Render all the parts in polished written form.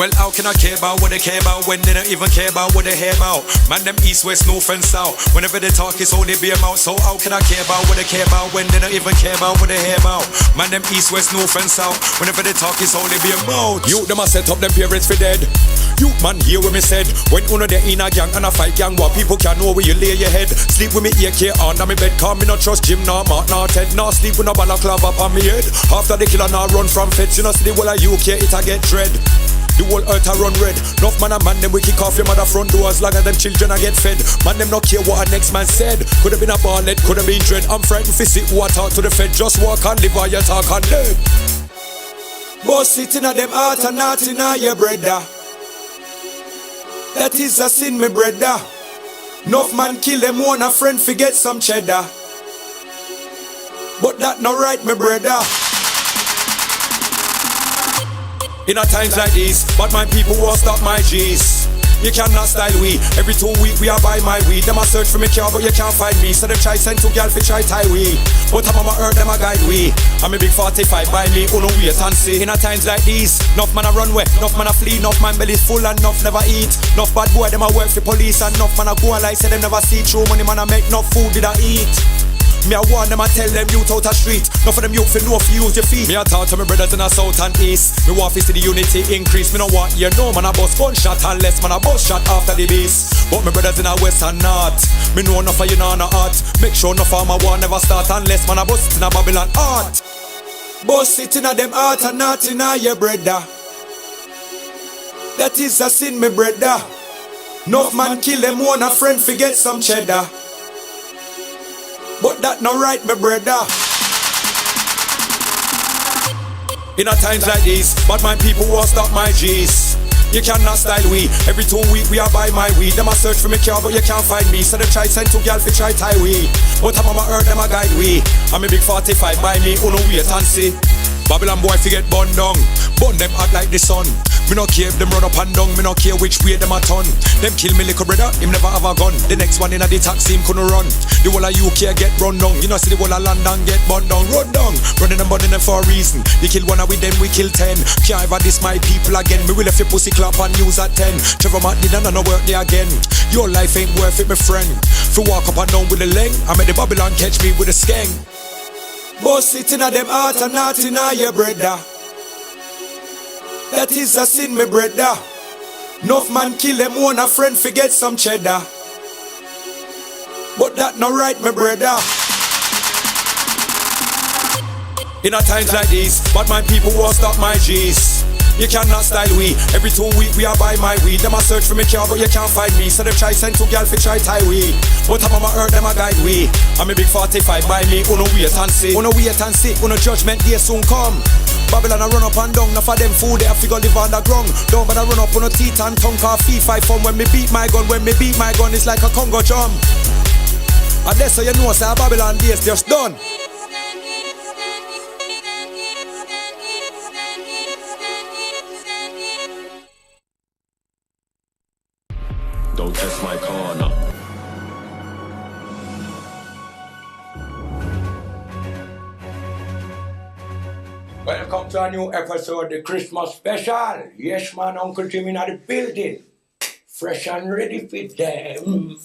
Well, how can I care about what they care about when they don't even care about what they hear about? Man, them east, west, north and south. Whenever they talk, it's only be about. So how can I care about what they care about when they don't even care about what they hear about? Man, them east, west, north and south. Whenever they talk, it's only be about. You them a set up them parents for dead. You man hear what me said. When uno they in a gang and a fight gang, what people can know where you lay your head. Sleep with me AK under me bed, cause me not trust Jim, nor Mark, nor Ted. Nor sleep with no balaclava up on me head. After the killer now run from feds, you know see the whole of UK it a get dread. The whole earth a run red. Enough man a man them we kick off your mother front door as long as them children a get fed. Man them not care what a next man said. Could have been a barnet, could have been dread. I'm frightened for sit who I talk to the fed. Just walk and live while you talk and live. Boss sitting at them heart and not in your brother. That is a sin, me brother. Enough man kill them one a friend forget some cheddar. But that not right, me brother. In a times like these, but my people won't stop my G's. You cannot style we. Every 2 weeks we are buy my weed. Them a search for me car but you can't find me. So them try send 2 gal fi try tie we. But I'm a earth them a guide we. I'm a big 45 by me, who no wait and see. In a times like these, enough man a run away, enough man a flee, enough man belly full and enough never eat. Enough bad boy them a work for police and enough man a go and like say them never see true money man a make enough food did I eat. Me a warn them and tell them youth out a street. Not for them youth for know if you use your feet. Me a talk to my brothers in the south and east. Me want to see the unity increase. Me no want you know man a bust gunshot unless man a bust shot after the beast. But my brothers in the west and north, me know enough of you know no heart. Make sure no farmer war never start unless man a bust in a Babylon heart. Bust it in a them heart and not in a your brother. That is a sin, me brother. Enough man kill them one a friend forget some cheddar. But that not right, my brother. In a times like these, but my people won't stop my G's. You cannot style we. Every 2 weeks we are buy my weed. Them a search for me car but you can't find me. So them try send 2 gal fi try tie we. But I'm a earth them a guide we. I'm a big 45 by me, who no wait and see. Babylon boy forget bun down. Bun them act like the sun. Me no care if them run up and down. Me no care which way them a turn. Them kill me little brother, him never have a gun. The next one in a the taxi him couldn't run. The whole of UK get run down. You know see the whole of London get bun down. Run down. Running them burning them for a reason. You kill one with them, we kill 10. Can't ever diss my people again. Me will if your pussy clap and use at 10. Trevor Matt did no work there again. Your life ain't worth it, my friend. If you walk up and down with the leg, I made the Babylon catch me with a skeng. Boss sitting at them heart and not in a your brother. That is a sin, me brother. Enough man kill them one a friend forget some cheddar. But that not right, me brother. In a times like these, but my people won't stop my G's. You cannot style we. Every 2 weeks we are buy my weed. Them a search for me car but you can't find me. So them try send 2 gal fi try tie we. But I'm a earth them a guide we. I'm a big 45 by me, who no wait and see. Who no wait and see, who no judgment day soon come. Babylon a run up and down, enough of them food they have to go live underground. Don't bother run up on no teeth and tongue car fee fight fun. When me beat my gun, it's like a Congo drum. And that's how you know say Babylon days just done. Don't test my corner. Welcome to a new episode, the Christmas special. Yes, man, Uncle Jim in the building. Fresh and ready for them.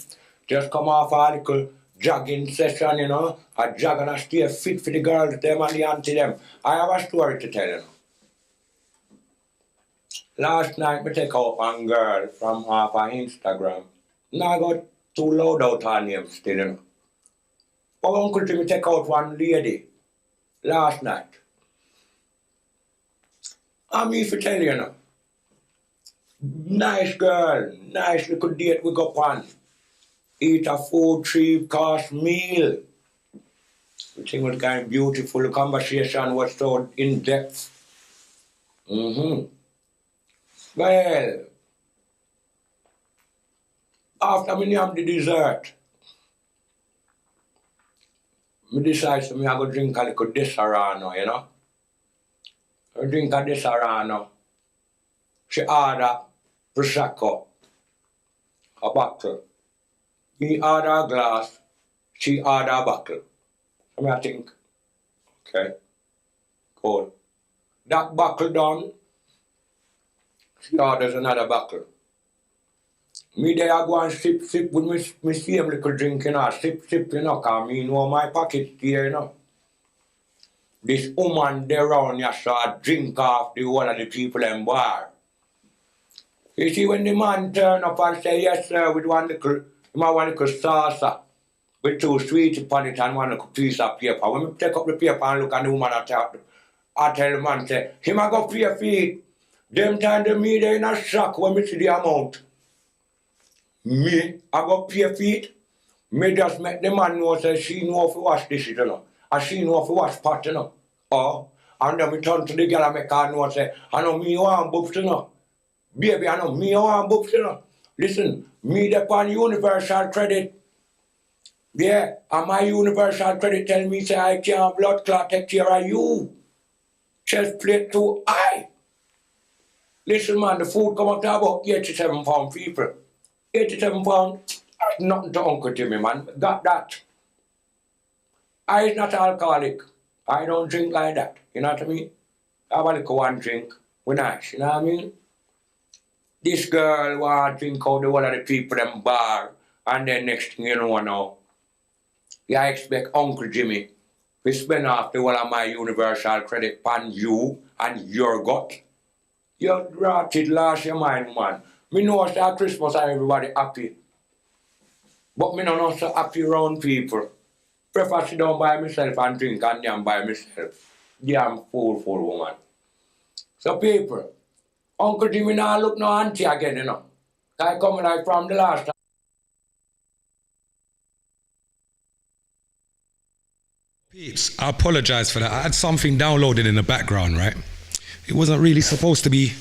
Just come off a little jogging session, you know. A jog and a stay fit for the girls, them and the auntie them. I have a story to tell you. Last night, me take out one girl from off her Instagram. Now I got too loud out her name still, you know. But Uncle Jimmy take out one lady last night. I'm here to tell you, know. Nice girl, nice little date we go on. Eat a 4-3-course meal. The thing was kind of beautiful. The conversation was so in depth. Well, after me have the dessert, I decide to me I go drink a little Desarano, you know. I drink a Desarano. She order Prosecco, a bottle. He order a glass, she order a bottle. So I think, okay, cool. That bottle done, She orders another buckle. Me there I go and sip with me same little drink, you know, sip, you know, cause me know my pocket there, you know. This woman there around here start drink off the whole of the people in bar. You see when the man turn up and say, yes sir, with one little saucer, with 2 sweets upon it and one little piece of paper. When we take up the paper and look at the woman, I tell the man, say, him I go pay your feet. Them time they me they in a shock when me see the amount. Me, I go pay feet. Me just make the man know say she know if wash this, you know. And she know if wash pot, you know. Oh, and then we turn to the girl and make her know say, I know me want boobs, you know. Baby, I know me want boobs, you know. Listen, me depend universal credit. Yeah, and my universal credit tell me say I can't blood clot take care of you. Chest plate too high. Listen man, the food come up to about 87 pound people. 87 pound, that's nothing to Uncle Jimmy, man. Got that. I is not alcoholic. I don't drink like that. You know what I mean? I have a little one drink. We're nice, you know what I mean? This girl want to drink out the one of the people in bar. And then next thing you know now, I expect Uncle Jimmy to spend off the one of my universal credit on you and your gut. You rotted lost your mind, man. Me know it's at Christmas and everybody happy. But me no know so happy around people. Prefer sit down by myself and drink and damn by myself. Damn fool woman. So people, Uncle Jimmy now look no auntie again, you know. I come like from the last time. Peeps, I apologize for that. I had something downloaded in the background, right? It wasn't really supposed to be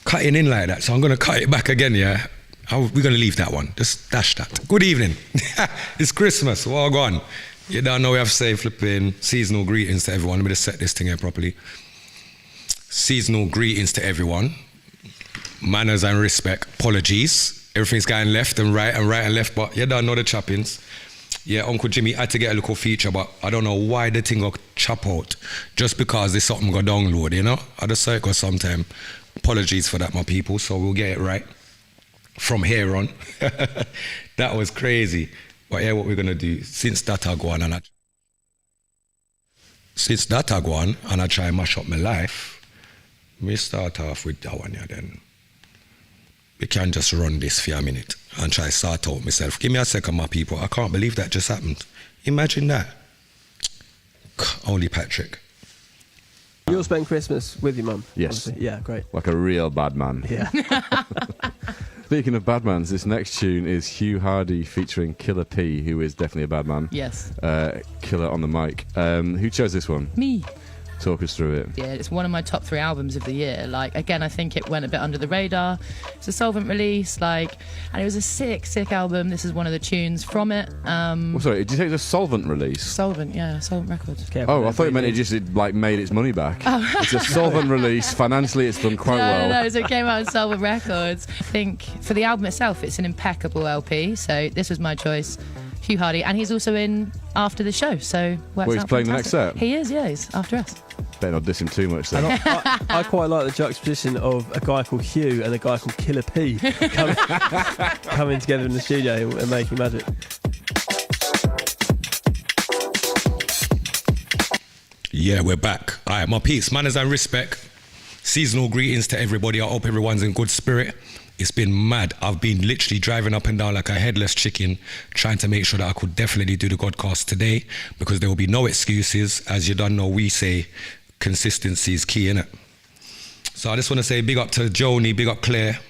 cutting in like that, so I'm going to cut it back again, yeah? We're going to leave that one. Just dash that. Good evening. It's Christmas. Well gone. You don't know we have to say flipping seasonal greetings to everyone. Let me just set this thing here properly. Seasonal greetings to everyone. Manners and respect. Apologies. Everything's going left and right and left, but you don't know the choppings. Yeah, Uncle Jimmy had to get a little feature, but I don't know why the thing got chop out. Just because there's something got download, you know? I just say it got sometime. Apologies for that, my people, so we'll get it right from here on. That was crazy. But yeah, what we're going to do, since that I go on and I try and mash up my life, we start off with that one here then. We can just run this for a minute and try to sort out myself. Give me a second, my people. I can't believe that just happened. Imagine that. Only Patrick. You'll spend Christmas with your mum? Yes. Obviously. Yeah, great. Like a real bad man. Yeah. Speaking of bad mans, this next tune is Hugh Hardy featuring Killer P, who is definitely a bad man. Yes. Killer on the mic. Who chose this one? Me. Talk us through it. Yeah, it's one of my top 3 albums of the year. Like, again, I think it went a bit under the radar. It's a Solvent release, and it was a sick album. This is one of the tunes from it. Sorry, did you say it's a Solvent release? Solvent Records. I thought it meant it made its money back. Oh. It's a Solvent release. Financially, it's done quite well. No, so it came out on Solvent Records. I think for the album itself, it's an impeccable LP. So this was my choice. Hugh Hardy, and he's also in after the show, so he's playing fantastic. The next set? He is, yeah, he's after us. Better not diss him too much then. I quite like the juxtaposition of a guy called Hugh and a guy called Killer P coming together in the studio and making magic. Yeah, we're back. All right, my peeps, manners and respect. Seasonal greetings to everybody. I hope everyone's in good spirit. It's been mad. I've been literally driving up and down like a headless chicken, trying to make sure that I could definitely do the Godcast today, because there will be no excuses. As you don't know, we say consistency is key, innit? So I just want to say big up to Joni, big up Claire,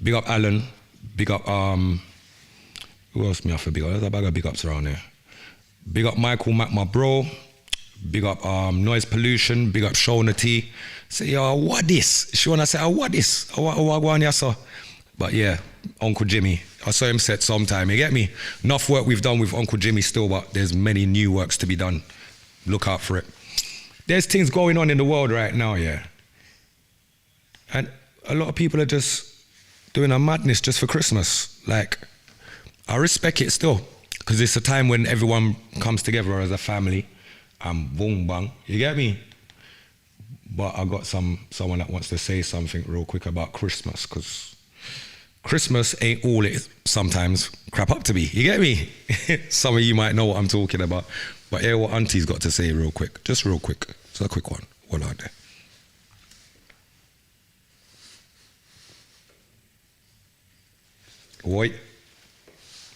big up Alan, big up, who else me I for big up? There's a bag of big ups around here. Big up Michael Mac, my bro. Big up Noise Pollution, big up Shona T. Say, yo, what this? Shona say, what this? What go on here, so? But yeah, Uncle Jimmy. I saw him set sometime, you get me? Enough work we've done with Uncle Jimmy still, but there's many new works to be done. Look out for it. There's things going on in the world right now, yeah. And a lot of people are just doing a madness just for Christmas. Like, I respect it still, because it's a time when everyone comes together as a family. And boom, bang. You get me? but I got someone that wants to say something real quick about Christmas, because Christmas ain't all it sometimes crap up to be. You get me? Some of you might know what I'm talking about, but hear what Auntie's got to say real quick. Just real quick. Just a quick one. What are they? Wait.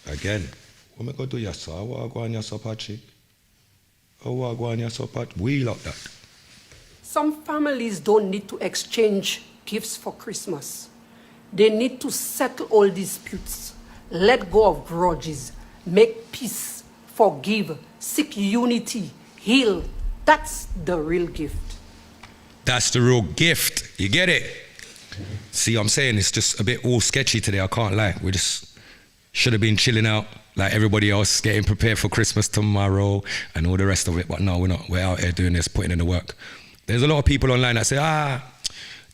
Again. What am I going to do, yes, sir? What am I going to do, Patrick? What am I going to do, Patrick? We like that. Some families don't need to exchange gifts for Christmas. They need to settle all disputes, let go of grudges, make peace, forgive, seek unity, heal. That's the real gift. That's the real gift. You get it? See, I'm saying it's just a bit all sketchy today, I can't lie. We just should have been chilling out like everybody else, getting prepared for Christmas tomorrow and all the rest of it. But no, we're not. We're out here doing this, putting in the work. There's a lot of people online that say,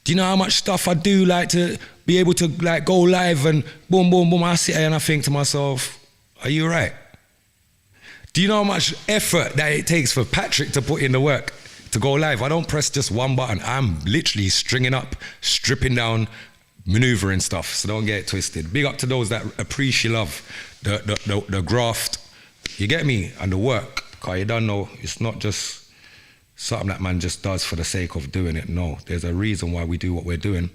do you know how much stuff I do, like, to be able to, like, go live and boom, boom, boom. I sit here and I think to myself, are you right? Do you know how much effort that it takes for Patrick to put in the work to go live? I don't press just one button. I'm literally stringing up, stripping down, maneuvering stuff. So don't get it twisted. Big up to those that appreciate love, the graft. You get me? And the work. Because you don't know, it's not just something that man just does for the sake of doing it. No, there's a reason why we do what we're doing.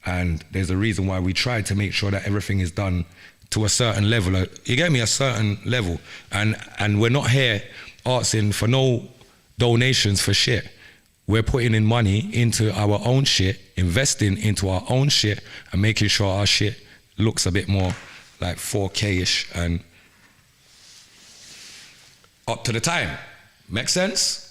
And there's a reason why we try to make sure that everything is done to a certain level. You get me? A certain level. And we're not here asking for no donations for shit. We're putting in money into our own shit, investing into our own shit, and making sure our shit looks a bit more like 4K-ish and up to the time. Make sense?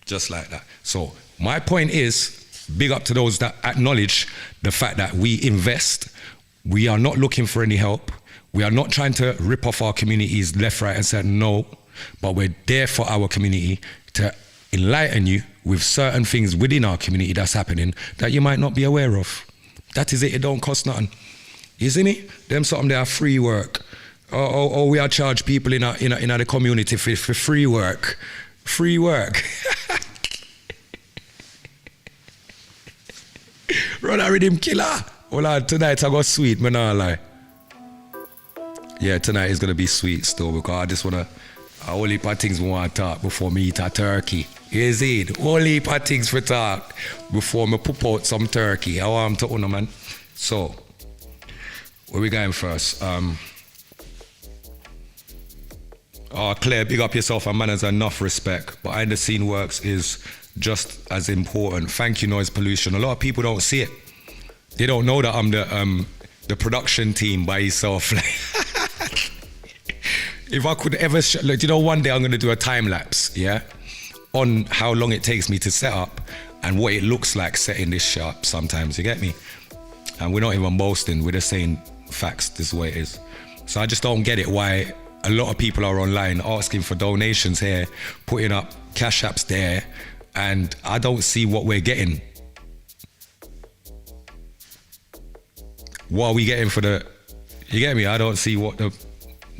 Just like that. So my point is, big up to those that acknowledge the fact that we invest. We are not looking for any help. We are not trying to rip off our communities left, right, and center. No, but we're there for our community to enlighten you with certain things within our community that's happening that you might not be aware of. That is it. It don't cost nothing. You see me? Them something they are free work. Or we are charge people in the community for free work. Free work. Run a rhythm killer. Hold on, tonight I got sweet, man, I lie. Yeah, tonight is gonna be sweet still, because I just wanna, a whole heap of things we wanna talk before me eat a turkey. You see it? Whole heap of things for talk before me pop out some turkey. I want to own man. So, where we going first? Claire, big up yourself, and man has enough respect. Behind the scene works is just as important. Thank you, noise pollution. A lot of people don't see it. They don't know that I'm the production team by yourself. If I could ever, look, you know, one day I'm going to do a time lapse, yeah, on how long it takes me to set up and what it looks like setting this shit up sometimes, you get me? And we're not even boasting, we're just saying facts, this is the way it is. So I just don't get it why a lot of people are online asking for donations here, putting up cash apps there, and I don't see what we're getting. What are we getting for the, you get me? I don't see what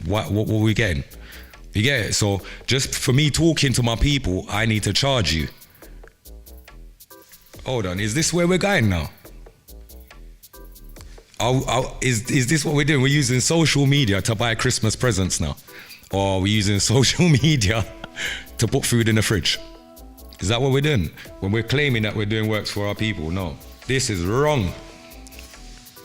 we're getting. You get it? So just for me talking to my people, I need to charge you. Hold on, is this where we're going now? Is this what we're doing? We're using social media to buy Christmas presents now? Or we're using social media to put food in the fridge? Is that what we're doing? When we're claiming that we're doing works for our people? No, this is wrong.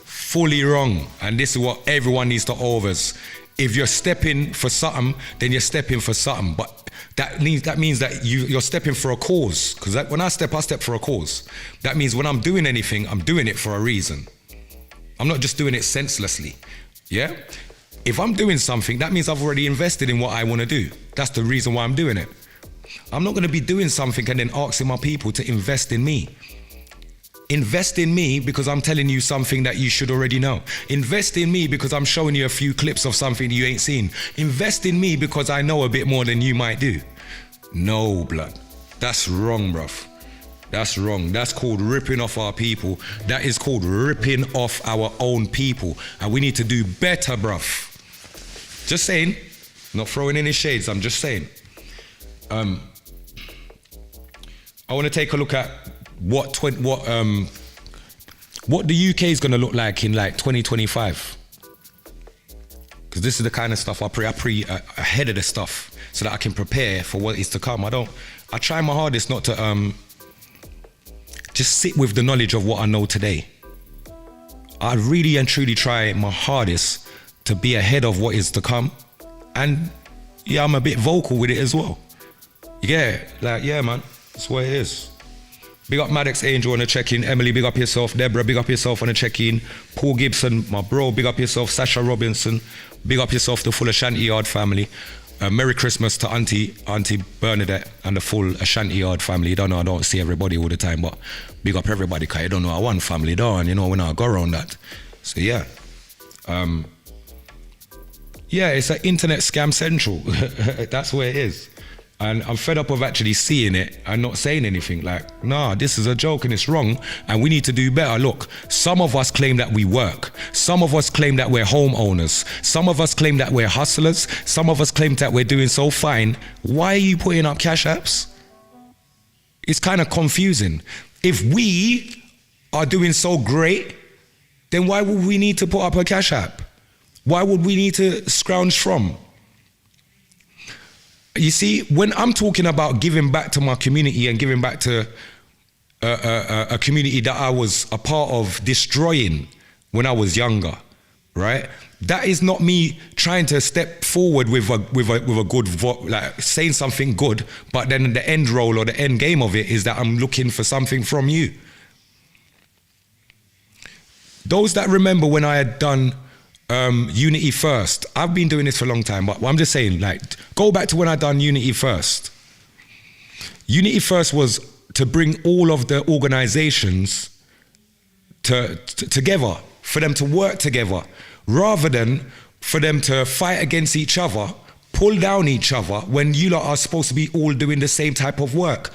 Fully wrong. And this is what everyone needs to overs. If you're stepping for something, then you're stepping for something. But that means that you're stepping for a cause. Because when I step for a cause. That means when I'm doing anything, I'm doing it for a reason. I'm not just doing it senselessly. Yeah? If I'm doing something, that means I've already invested in what I want to do. That's the reason why I'm doing it. I'm not going to be doing something and then asking my people to invest in me. Invest in me because I'm telling you something that you should already know. Invest in me because I'm showing you a few clips of something you ain't seen. Invest in me because I know a bit more than you might do. No, blood. That's wrong, bruv. That's wrong. That's called ripping off our people. That is called ripping off our own people. And we need to do better, bruv. Just saying. Not throwing any shades, I'm just saying. I want to take a look at what the UK is gonna look like in like 2025. Because this is the kind of stuff I pre ahead of the stuff so that I can prepare for what is to come. I try my hardest not to just sit with the knowledge of what I know today. I really and truly try my hardest to be ahead of what is to come. And yeah, I'm a bit vocal with it as well. Yeah, like, yeah, man, that's what it is. Big up Maddox Angel on the check-in. Emily, big up yourself. Deborah, big up yourself on the check-in. Paul Gibson, my bro, big up yourself. Sasha Robinson, big up yourself, the full Ashanti Yard family. Merry Christmas to Auntie Bernadette and the full Ashanti Yard family. You don't know, I don't see everybody all the time, but big up everybody, because you don't know our one family, don't you know, when I go around that. So yeah. Yeah, it's an internet scam central. That's where it is. And I'm fed up of actually seeing it and not saying anything. Like, nah, this is a joke and it's wrong and we need to do better. Look, some of us claim that we work. Some of us claim that we're homeowners. Some of us claim that we're hustlers. Some of us claim that we're doing so fine. Why are you putting up cash apps? It's kind of confusing. If we are doing so great, then why would we need to put up a cash app? Why would we need to scrounge from? You see, when I'm talking about giving back to my community and giving back to a community that I was a part of destroying when I was younger, right? That is not me trying to step forward with a good like saying something good, but then the end role or the end game of it is that I'm looking for something from you. Those that remember when I had done Unity First. I've been doing this for a long time, but I'm just saying, like, go back to when I done Unity First. Unity First was to bring all of the organizations together, for them to work together, rather than for them to fight against each other, pull down each other, when you lot are supposed to be all doing the same type of work.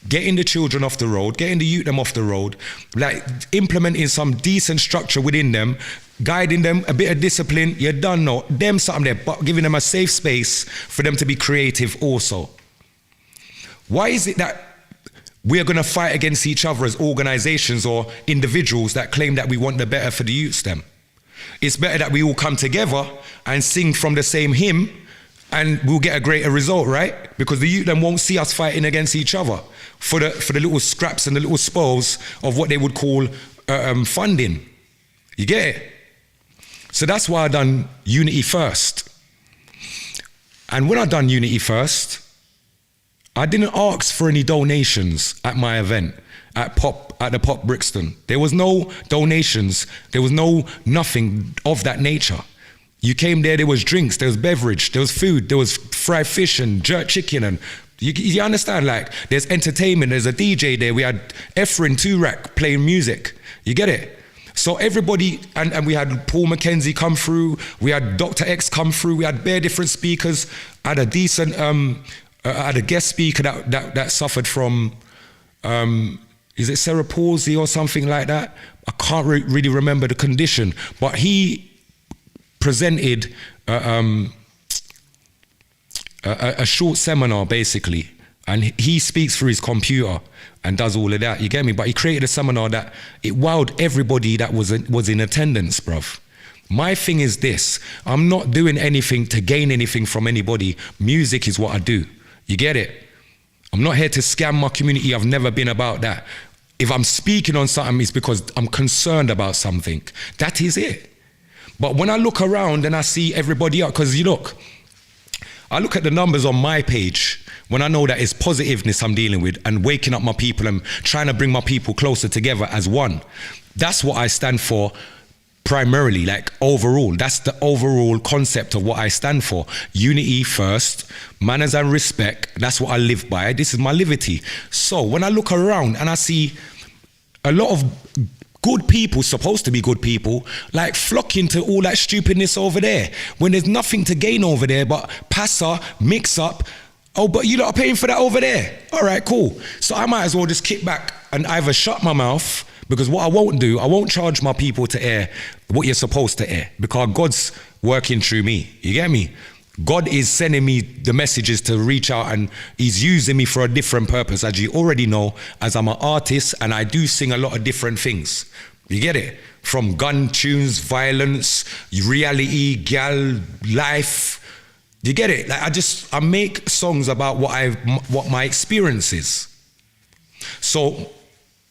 Getting the children off the road, getting the youth them off the road, like implementing some decent structure within them, guiding them, a bit of discipline, you done know, them something there, but giving them a safe space for them to be creative also. Why is it that we're gonna fight against each other as organizations or individuals that claim that we want the better for the youths them? It's better that we all come together and sing from the same hymn and we'll get a greater result, right? Because the youth then won't see us fighting against each other for the little scraps and the little spoils of what they would call funding. You get it? So that's why I done Unity First. And when I done Unity First, I didn't ask for any donations at my event at the Pop Brixton. There was no donations. There was nothing of that nature. You came there was drinks, there was beverage, there was food, there was fried fish and jerk chicken, and you understand, like, there's entertainment, there's a DJ there, we had Efren Turak playing music, you get it? So everybody, and we had Paul McKenzie come through, we had Dr. X come through, we had bare different speakers, I had a decent, I had a guest speaker that suffered from, is it cerebral palsy or something like that? I can't really remember the condition, but he presented a short seminar basically, and he speaks through his computer and does all of that, you get me? But he created a seminar that it wowed everybody that was in attendance, bruv. My thing is this, I'm not doing anything to gain anything from anybody. Music is what I do, you get it? I'm not here to scam my community, I've never been about that. If I'm speaking on something, it's because I'm concerned about something. That is it. But when I look around and I see everybody else, because I look at the numbers on my page when I know that it's positiveness I'm dealing with and waking up my people and trying to bring my people closer together as one. That's what I stand for primarily, like overall. That's the overall concept of what I stand for. Unity first, manners and respect. That's what I live by. This is my liberty. So when I look around and I see a lot of good people, supposed to be good people, like flocking to all that stupidness over there when there's nothing to gain over there but passer, mix up. Oh, but you lot are paying for that over there. All right, cool. So I might as well just kick back and either shut my mouth, because what I won't do, I won't charge my people to air what you're supposed to air, because God's working through me. You get me? God is sending me the messages to reach out, and he's using me for a different purpose, as you already know, as I'm an artist and I do sing a lot of different things. You get it? From gun tunes, violence, reality, gal, life. You get it? Like I make songs about what my experience is. So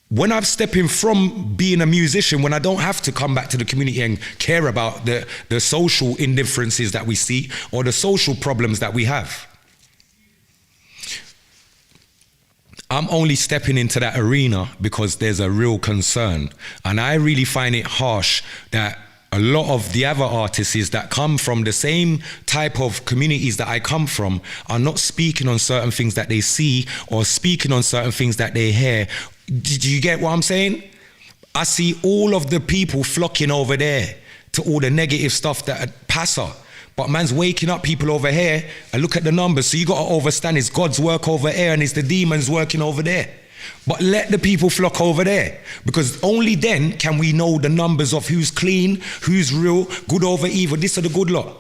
when I'm stepping from being a musician, when I don't have to come back to the community and care about the social indifferences that we see or the social problems that we have, I'm only stepping into that arena because there's a real concern. And I really find it harsh that a lot of the other artists that come from the same type of communities that I come from are not speaking on certain things that they see or speaking on certain things that they hear. Do you get what I'm saying? I see all of the people flocking over there to all the negative stuff that pass her. But man's waking up people over here and look at the numbers. So you got to understand it's God's work over here and it's the demons working over there. But let the people flock over there, because only then can we know the numbers of who's clean, who's real, good over evil. This are the good lot.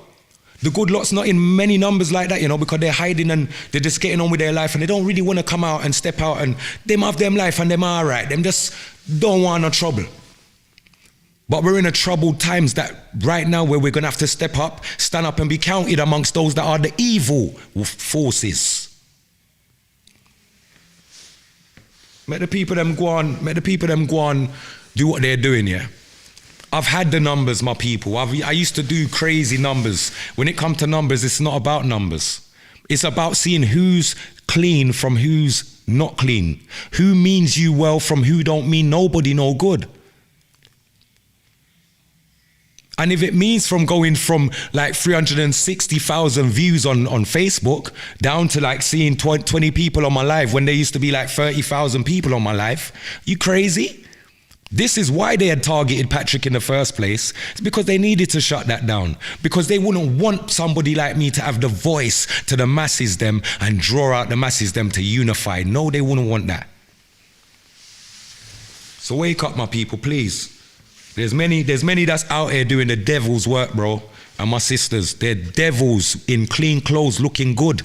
The good lot's not in many numbers like that, you know, because they're hiding and they're just getting on with their life and they don't really want to come out and step out and them have them life and them all right. Them just don't want no trouble. But we're in a troubled times that right now where we're going to have to step up, stand up and be counted amongst those that are the evil forces. Let the people them go on, do what they're doing, yeah. I've had the numbers, my people. I used to do crazy numbers. When it comes to numbers, it's not about numbers. It's about seeing who's clean from who's not clean. Who means you well from who don't mean nobody no good. And if it means from going from like 360,000 views on Facebook down to like seeing 20 people on my live when there used to be like 30,000 people on my live, you crazy? This is why they had targeted Patrick in the first place. It's because they needed to shut that down. Because they wouldn't want somebody like me to have the voice to the masses them and draw out the masses them to unify. No, they wouldn't want that. So wake up, my people, please. There's many that's out here doing the devil's work, bro. And my sisters, they're devils in clean clothes looking good.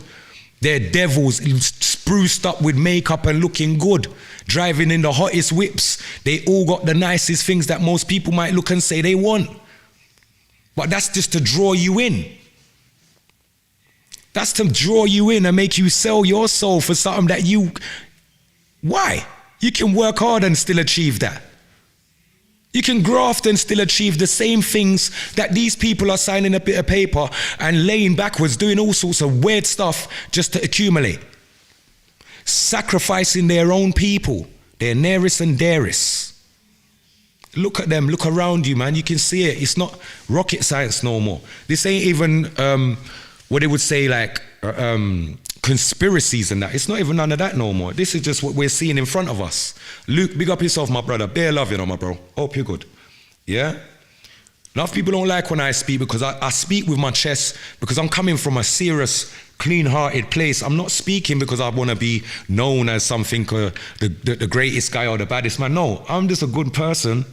They're devils spruced up with makeup and looking good. Driving in the hottest whips. They all got the nicest things that most people might look and say they want. But that's just to draw you in. That's to draw you in and make you sell your soul for something that you... Why? You can work hard and still achieve that. You can graft and still achieve the same things that these people are signing a bit of paper and laying backwards, doing all sorts of weird stuff just to accumulate. Sacrificing their own people, their nearest and dearest. Look at them, look around you, man. You can see it. It's not rocket science no more. This ain't even what they would say like conspiracies and that. It's not even none of that no more. This is just what we're seeing in front of us. Luke, big up yourself, my brother. Bare love, you know, my bro. Hope you're good. Yeah? Enough people don't like when I speak because I speak with my chest because I'm coming from a serious, clean-hearted place. I'm not speaking because I want to be known as something, the greatest guy or the baddest man. No, I'm just a good person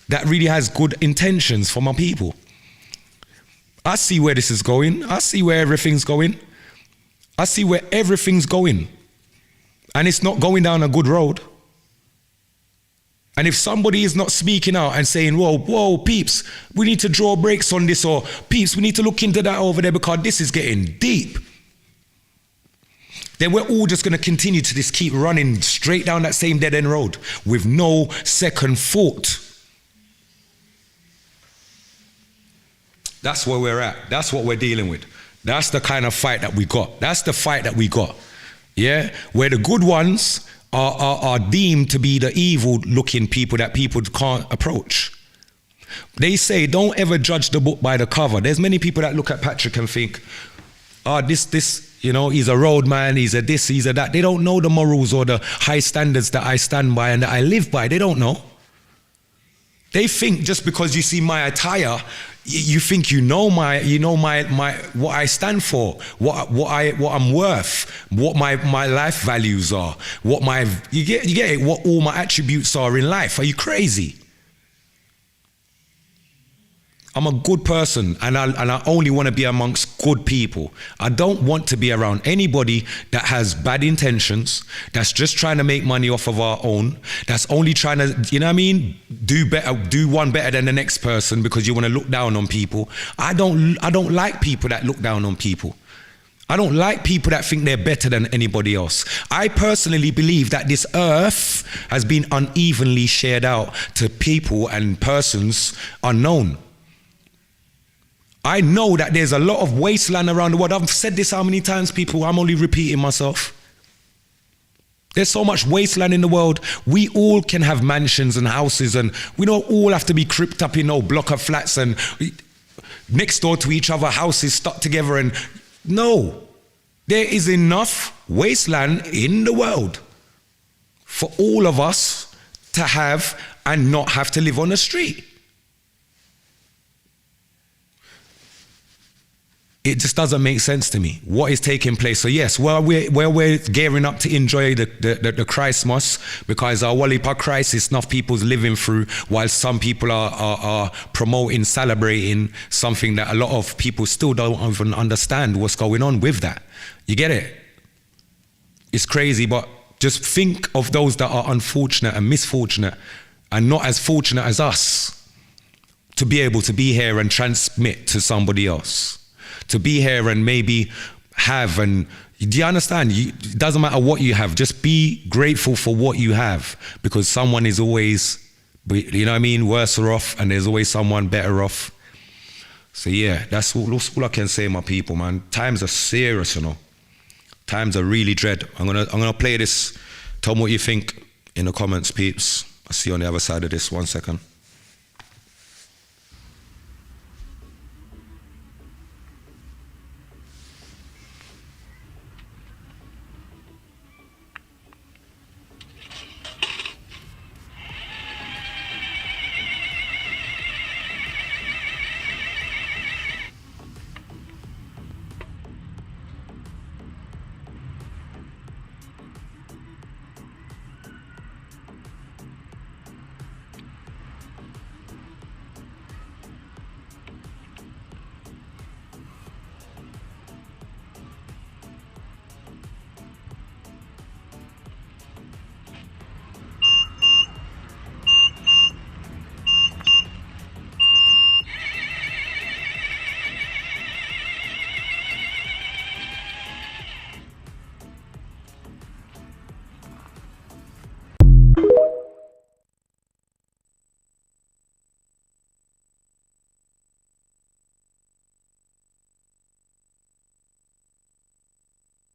that really has good intentions for my people. I see where this is going. I see where everything's going. I see where everything's going. And it's not going down a good road. And if somebody is not speaking out and saying, whoa, peeps, we need to draw brakes on this, or peeps, we need to look into that over there because this is getting deep, then we're all just going to continue to just keep running straight down that same dead-end road with no second thought. That's where we're at. That's what we're dealing with. That's the kind of fight that we got. That's the fight that we got. Yeah? Where the good ones are deemed to be the evil-looking people that people can't approach. They say, don't ever judge the book by the cover. There's many people that look at Patrick and think, this, you know, he's a road man, he's a this, he's a that. They don't know the morals or the high standards that I stand by and that I live by. They don't know. They think just because you see my attire, you think you know my what I stand for, what I'm worth, what my life values are, you get it, what all my attributes are in life. Are you crazy? I'm a good person, and I only want to be amongst good people. I don't want to be around anybody that has bad intentions, that's just trying to make money off of our own, that's only trying to, you know what I mean, do one better than the next person because you want to look down on people. I don't like people that look down on people. I don't like people that think they're better than anybody else. I personally believe that this earth has been unevenly shared out to people and persons unknown. I know that there's a lot of wasteland around the world. I've said this how many times, people? I'm only repeating myself. There's so much wasteland in the world. We all can have mansions and houses, and we don't all have to be cripped up in no block of flats and next door to each other, houses stuck together. And no, there is enough wasteland in the world for all of us to have and not have to live on the street. It just doesn't make sense to me. What is taking place? So yes, we're gearing up to enjoy the Christmas, because our Walipa crisis enough people's living through, while some people are promoting, celebrating something that a lot of people still don't even understand what's going on with that. You get it? It's crazy, but just think of those that are unfortunate and misfortunate and not as fortunate as us to be able to be here and transmit to somebody else. To be here and maybe have, and do you understand? It doesn't matter what you have, just be grateful for what you have, because someone is always, you know what I mean, worse off, and there's always someone better off. So yeah, that's all I can say, my people, man. Times are serious, you know. Times are really dread. I'm gonna play this. Tell me what you think in the comments, peeps. I'll see you on the other side of this. 1 second.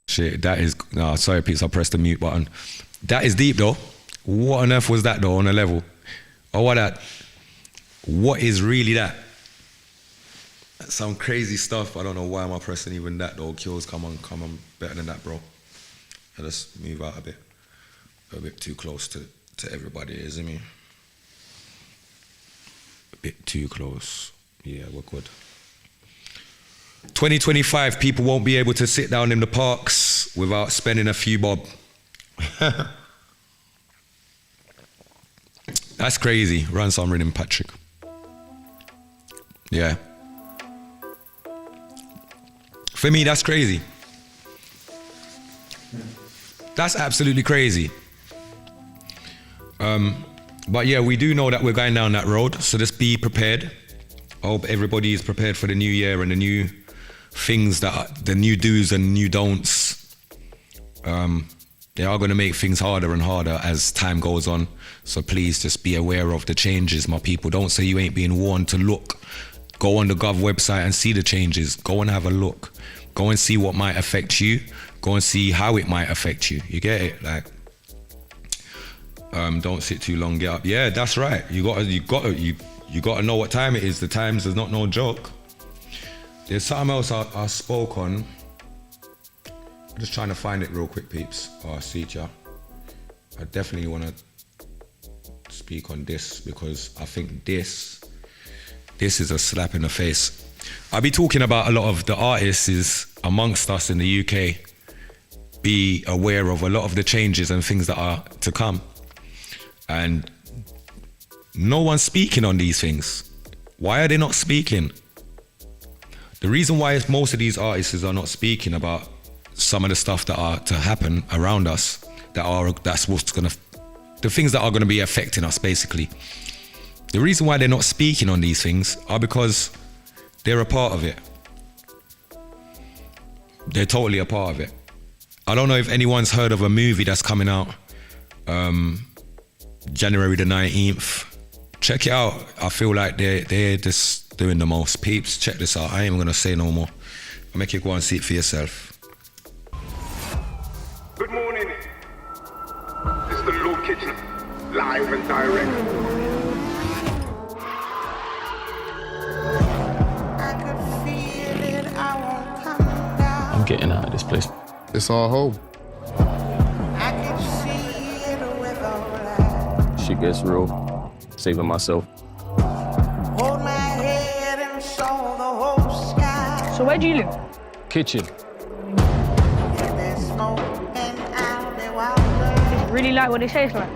Shit, that is, no, sorry, Pete, I pressed the mute button. That is deep, though. What on earth was that, though, on a level? Or what is really that? That's some crazy stuff. I don't know why am I pressing even that, though. Kills, come on, better than that, bro. I just move out a bit too close to everybody, isn't it? A bit too close. Yeah, we're good. 2025, people won't be able to sit down in the parks without spending a few bob. That's crazy. Run some rhythm, Patrick. Yeah. For me, that's crazy. That's absolutely crazy. But yeah, we do know that we're going down that road, so just be prepared. I hope everybody is prepared for the new year and the new things, the new do's and new don'ts. They are going to make things harder and harder as time goes on. So please just be aware of the changes, my people. Don't say you ain't being warned to look. Go on the Gov website and see the changes. Go and have a look. Go and see what might affect you. Go and see how it might affect you. You get it? Like, don't sit too long, get up. Yeah, that's right. You gotta know what time it is. The times is not no joke. There's something else I spoke on. I'm just trying to find it real quick, peeps. Oh, I see ya. I definitely want to speak on this because I think this is a slap in the face. I'll be talking about a lot of the artists amongst us in the UK. Be aware of a lot of the changes and things that are to come. And no one's speaking on these things. Why are they not speaking? The reason why most of these artists are not speaking about some of the stuff that are to happen around us, that's what's gonna, the things that are gonna be affecting us basically. The reason why they're not speaking on these things are because they're a part of it. They're totally a part of it. I don't know if anyone's heard of a movie that's coming out January the 19th. Check it out. I feel like they're just doing the most. Peeps, check this out. I ain't even gonna say no more. I'll make you go and see it for yourself. Good morning. This is the Lord Kitchen, live and direct. I'm getting out of this place. It's our home. Shit gets real. Saving myself. Hold my head and saw the whole sky. So where do you live? Kitchen. Is it really like what they say it's like?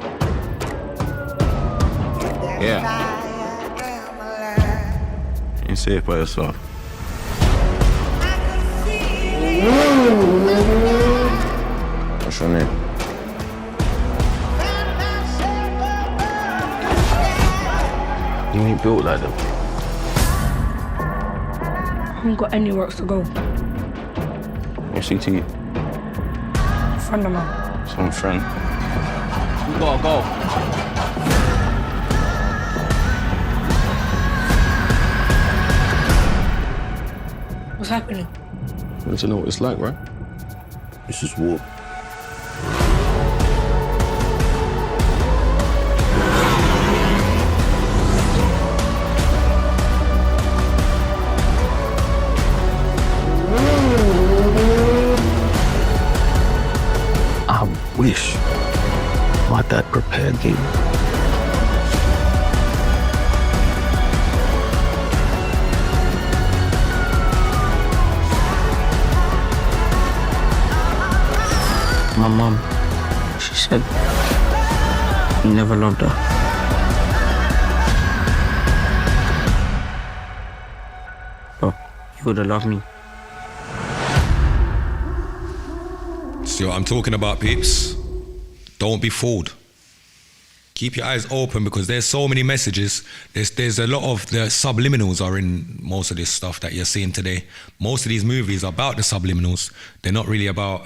Yeah. You say it by yourself. What's your name? You ain't built like them. I haven't got anywhere else to go. What's he to you? A friend of mine. Some friend. You gotta go. What's happening? You want to know what it's like, right? It's just war. I wish my dad prepared me. My mom, she said he never loved her. But he would have loved me. See what I'm talking about, peeps? Don't be fooled. Keep your eyes open because there's so many messages. There's a lot of the subliminals are in most of this stuff that you're seeing today. Most of these movies are about the subliminals. They're not really about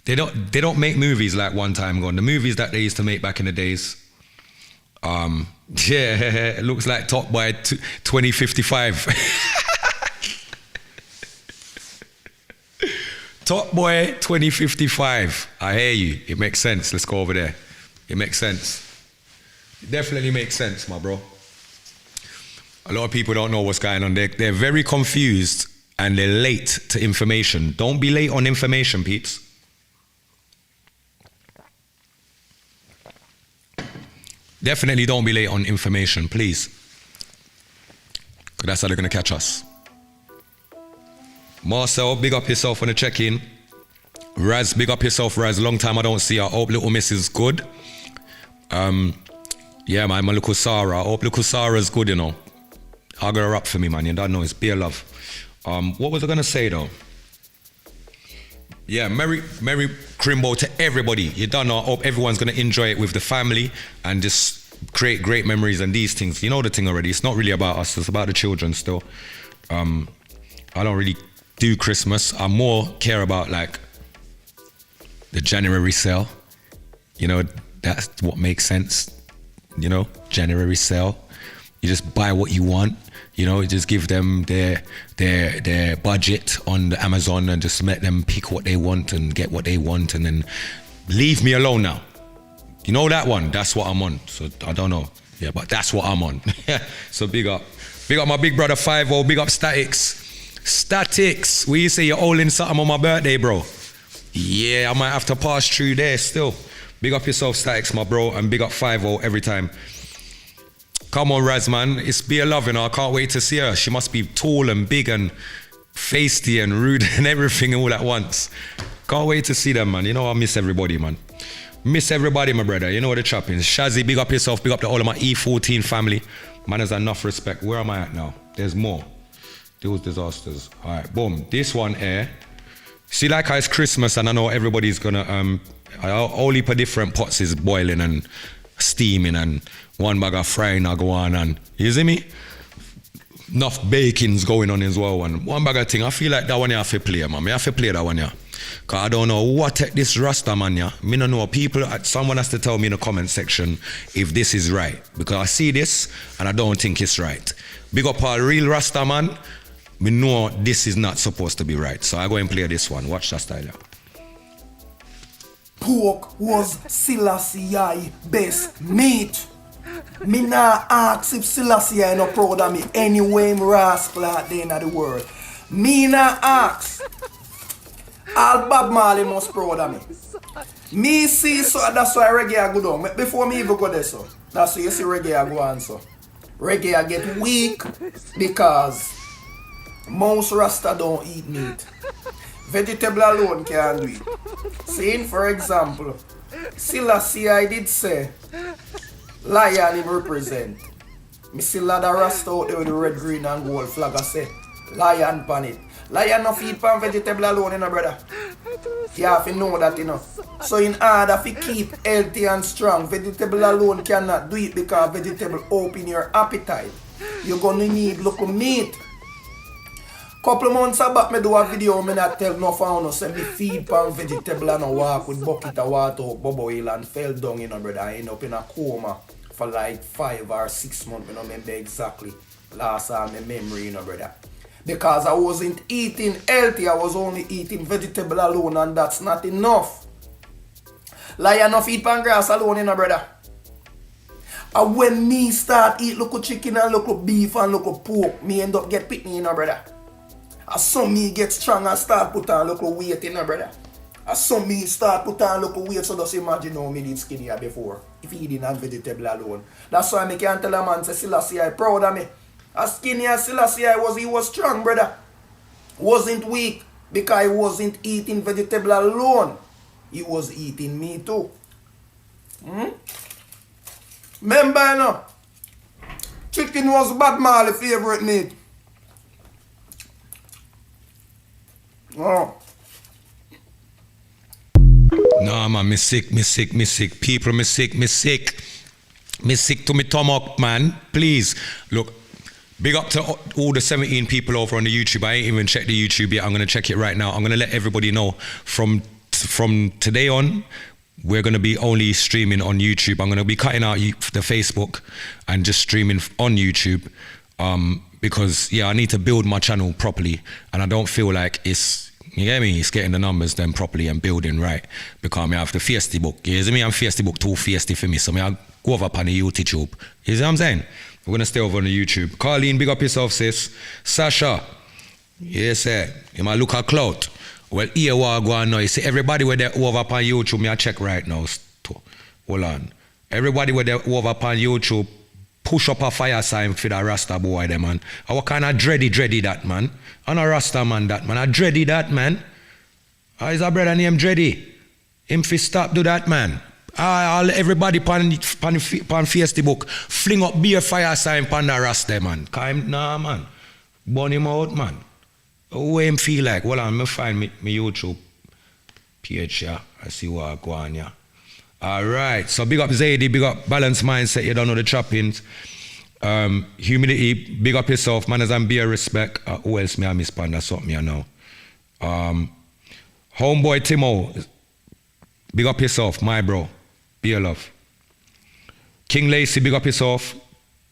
They don't make movies like one time gone. The movies that they used to make back in the days, yeah, it looks like Top Boy 2055. Top Boy 2055. I hear you. It makes sense. Let's go over there. It makes sense. It definitely makes sense, my bro. A lot of people don't know what's going on. They're very confused and they're late to information. Don't be late on information, peeps. Definitely don't be late on information, please. Because that's how they're going to catch us. Marcel, big up yourself on the check-in. Raz, big up yourself, Raz. Long time I don't see her. Hope little miss is good. Yeah, man, my little Sarah. Hope little Sarah's good, you know. Hug her up for me, man. You don't know, it's beer love. What was I going to say, though? Yeah, Merry Crimbo to everybody. You don't know, I hope everyone's going to enjoy it with the family and just create great memories and these things. You know the thing already. It's not really about us. It's about the children still. I don't really do Christmas. I more care about, like, the January sale. You know, that's what makes sense. You know, January sale. You just buy what you want. You know, just give them their budget on the Amazon and just let them pick what they want and get what they want and then leave me alone now. You know that one? That's what I'm on. So I don't know. Yeah, but that's what I'm on. So big up. Big up my big brother 5-0. Big up Statics. Statics. Will you say you're all in something on my birthday, bro? Yeah, I might have to pass through there still. Big up yourself, Statics, my bro. And big up 5-0 every time. Come on, Raz, man. It's beer love, you know. I can't wait to see her. She must be tall and big and feisty and rude and everything all at once. Can't wait to see them, man. You know, I miss everybody, man. Miss everybody, my brother. You know the choppings. Shazzy, big up yourself. Big up to all of my E14 family. Man, there's enough respect. Where am I at now? There's more. Those disasters. All right, boom. This one here. See, like how it's Christmas and I know everybody's gonna, a whole heap of different pots is boiling and steaming and one bag of frying are go on and, you see me? Enough baking's going on as well and one bag of thing. I feel like that one you have to play, man. I have to play that one, yeah. Cause I don't know what this Rasta man, yeah. Me don't know. People, someone has to tell me in the comment section if this is right. Because I see this and I don't think it's right. Big up our real Rasta man. We know this is not supposed to be right. So I go and play this one. Watch that style, yeah. Pork was Selassie best meat. Me nah ask if Selassie ain't no proud of me anyway him rascal at the end of the world. Me nah ask. All Bob Marley must proud of me. Me see so that's why reggae go down. Before me even go there so. That's why you see reggae go on so. Reggae get weak because most Rasta don't eat meat. Vegetable alone can't do it. Saying for example, Selassie I did say lion him represent. Me see lot of Rasta out there with the red, green and gold flag I say lion pan it. Lion no feed pan vegetable alone, you know, brother. You have to know that, you know. So in order to keep healthy and strong, vegetable alone cannot do it because vegetable open your appetite. You're gonna need local meat. Couple months back, me do a video, me not tell no found say me feed pan vegetable and I walk with bucket of water up bubble oil and fell down, you know, brother. I end up in a coma for like 5 or 6 months, I don't remember exactly. Last time my memory, you know, brother. Because I wasn't eating healthy, I was only eating vegetable alone and that's not enough. Lion no feed pan grass alone, you know, brother. And when me start eat local chicken and local beef and local pork, me end up get pitney, you know, brother. As some me get strong and start put on local weight, you know, brother. As some me start put on local weight, so just imagine how me did skinnier before. If eating and vegetable alone. That's why me can't tell a man say Selassie I proud of me. As skinny as Selassie I was, he was strong, brother. Wasn't weak because he wasn't eating vegetable alone. He was eating me too. Remember, you know, chicken was Bob Marley's favorite meat. Oh. No, man, me sick. People, me sick. Me sick to me stomach, man. Please, look. Big up to all the 17 people over on the YouTube. I ain't even checked the YouTube yet. I'm going to check it right now. I'm going to let everybody know from today on, we're going to be only streaming on YouTube. I'm going to be cutting out the Facebook and just streaming on YouTube because, yeah, I need to build my channel properly and I don't feel like it's, you get me? It's getting the numbers then properly and building right because I have the Fiesty book. You see me? I'm Fiesty book too Fiesty for me. So I go over upon the YouTube. You see what I'm saying? We're going to stay over on the YouTube. Carleen, big up yourself, sis. Sasha, yes, sir. You might look at clout. Well, here we are going now. You see, everybody with their over upon YouTube, me I check right now. Hold on. Everybody with their over upon YouTube, push up a fire sign for that Rasta boy, there, man. I what kind of dready that, man. I'm a Rasta man, that, man. I dready that, man. Is a brother named Dready. Him fi stop do that, man. Everybody pan Facebook fling up beer fire sign pan the Rasta, man. Nah, man. Burn him out, man. What him feel like? Well, I'm find me YouTube page, yeah. I see what I go on, yeah. Alright, so big up Zadie, big up Balanced Mindset, you don't know the choppings. Humility, big up yourself, manners and beer respect. Who else may I miss pan? That's something I know. Homeboy Timo, big up yourself, my bro. Beer love. King Lacey, big up yourself.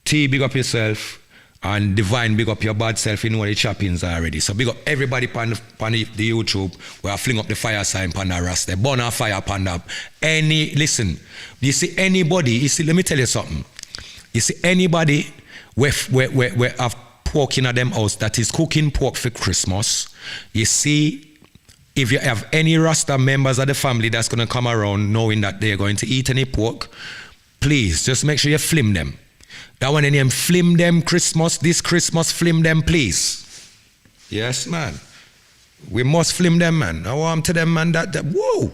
T, big up yourself. And Divine, big up your bad self. You know the choppings already. So big up everybody pan the YouTube where I fling up the fire sign pan the Rasta. Burn a fire pan up. Listen, you see anybody, you see, let me tell you something. You see anybody where have pork in them house that is cooking pork for Christmas, you see, if you have any Rasta members of the family that's going to come around knowing that they're going to eat any pork, please just make sure you flim them. That one in them, flim them this Christmas, flim them, please. Yes, man. We must flim them, man. I want to them, man, that whoa.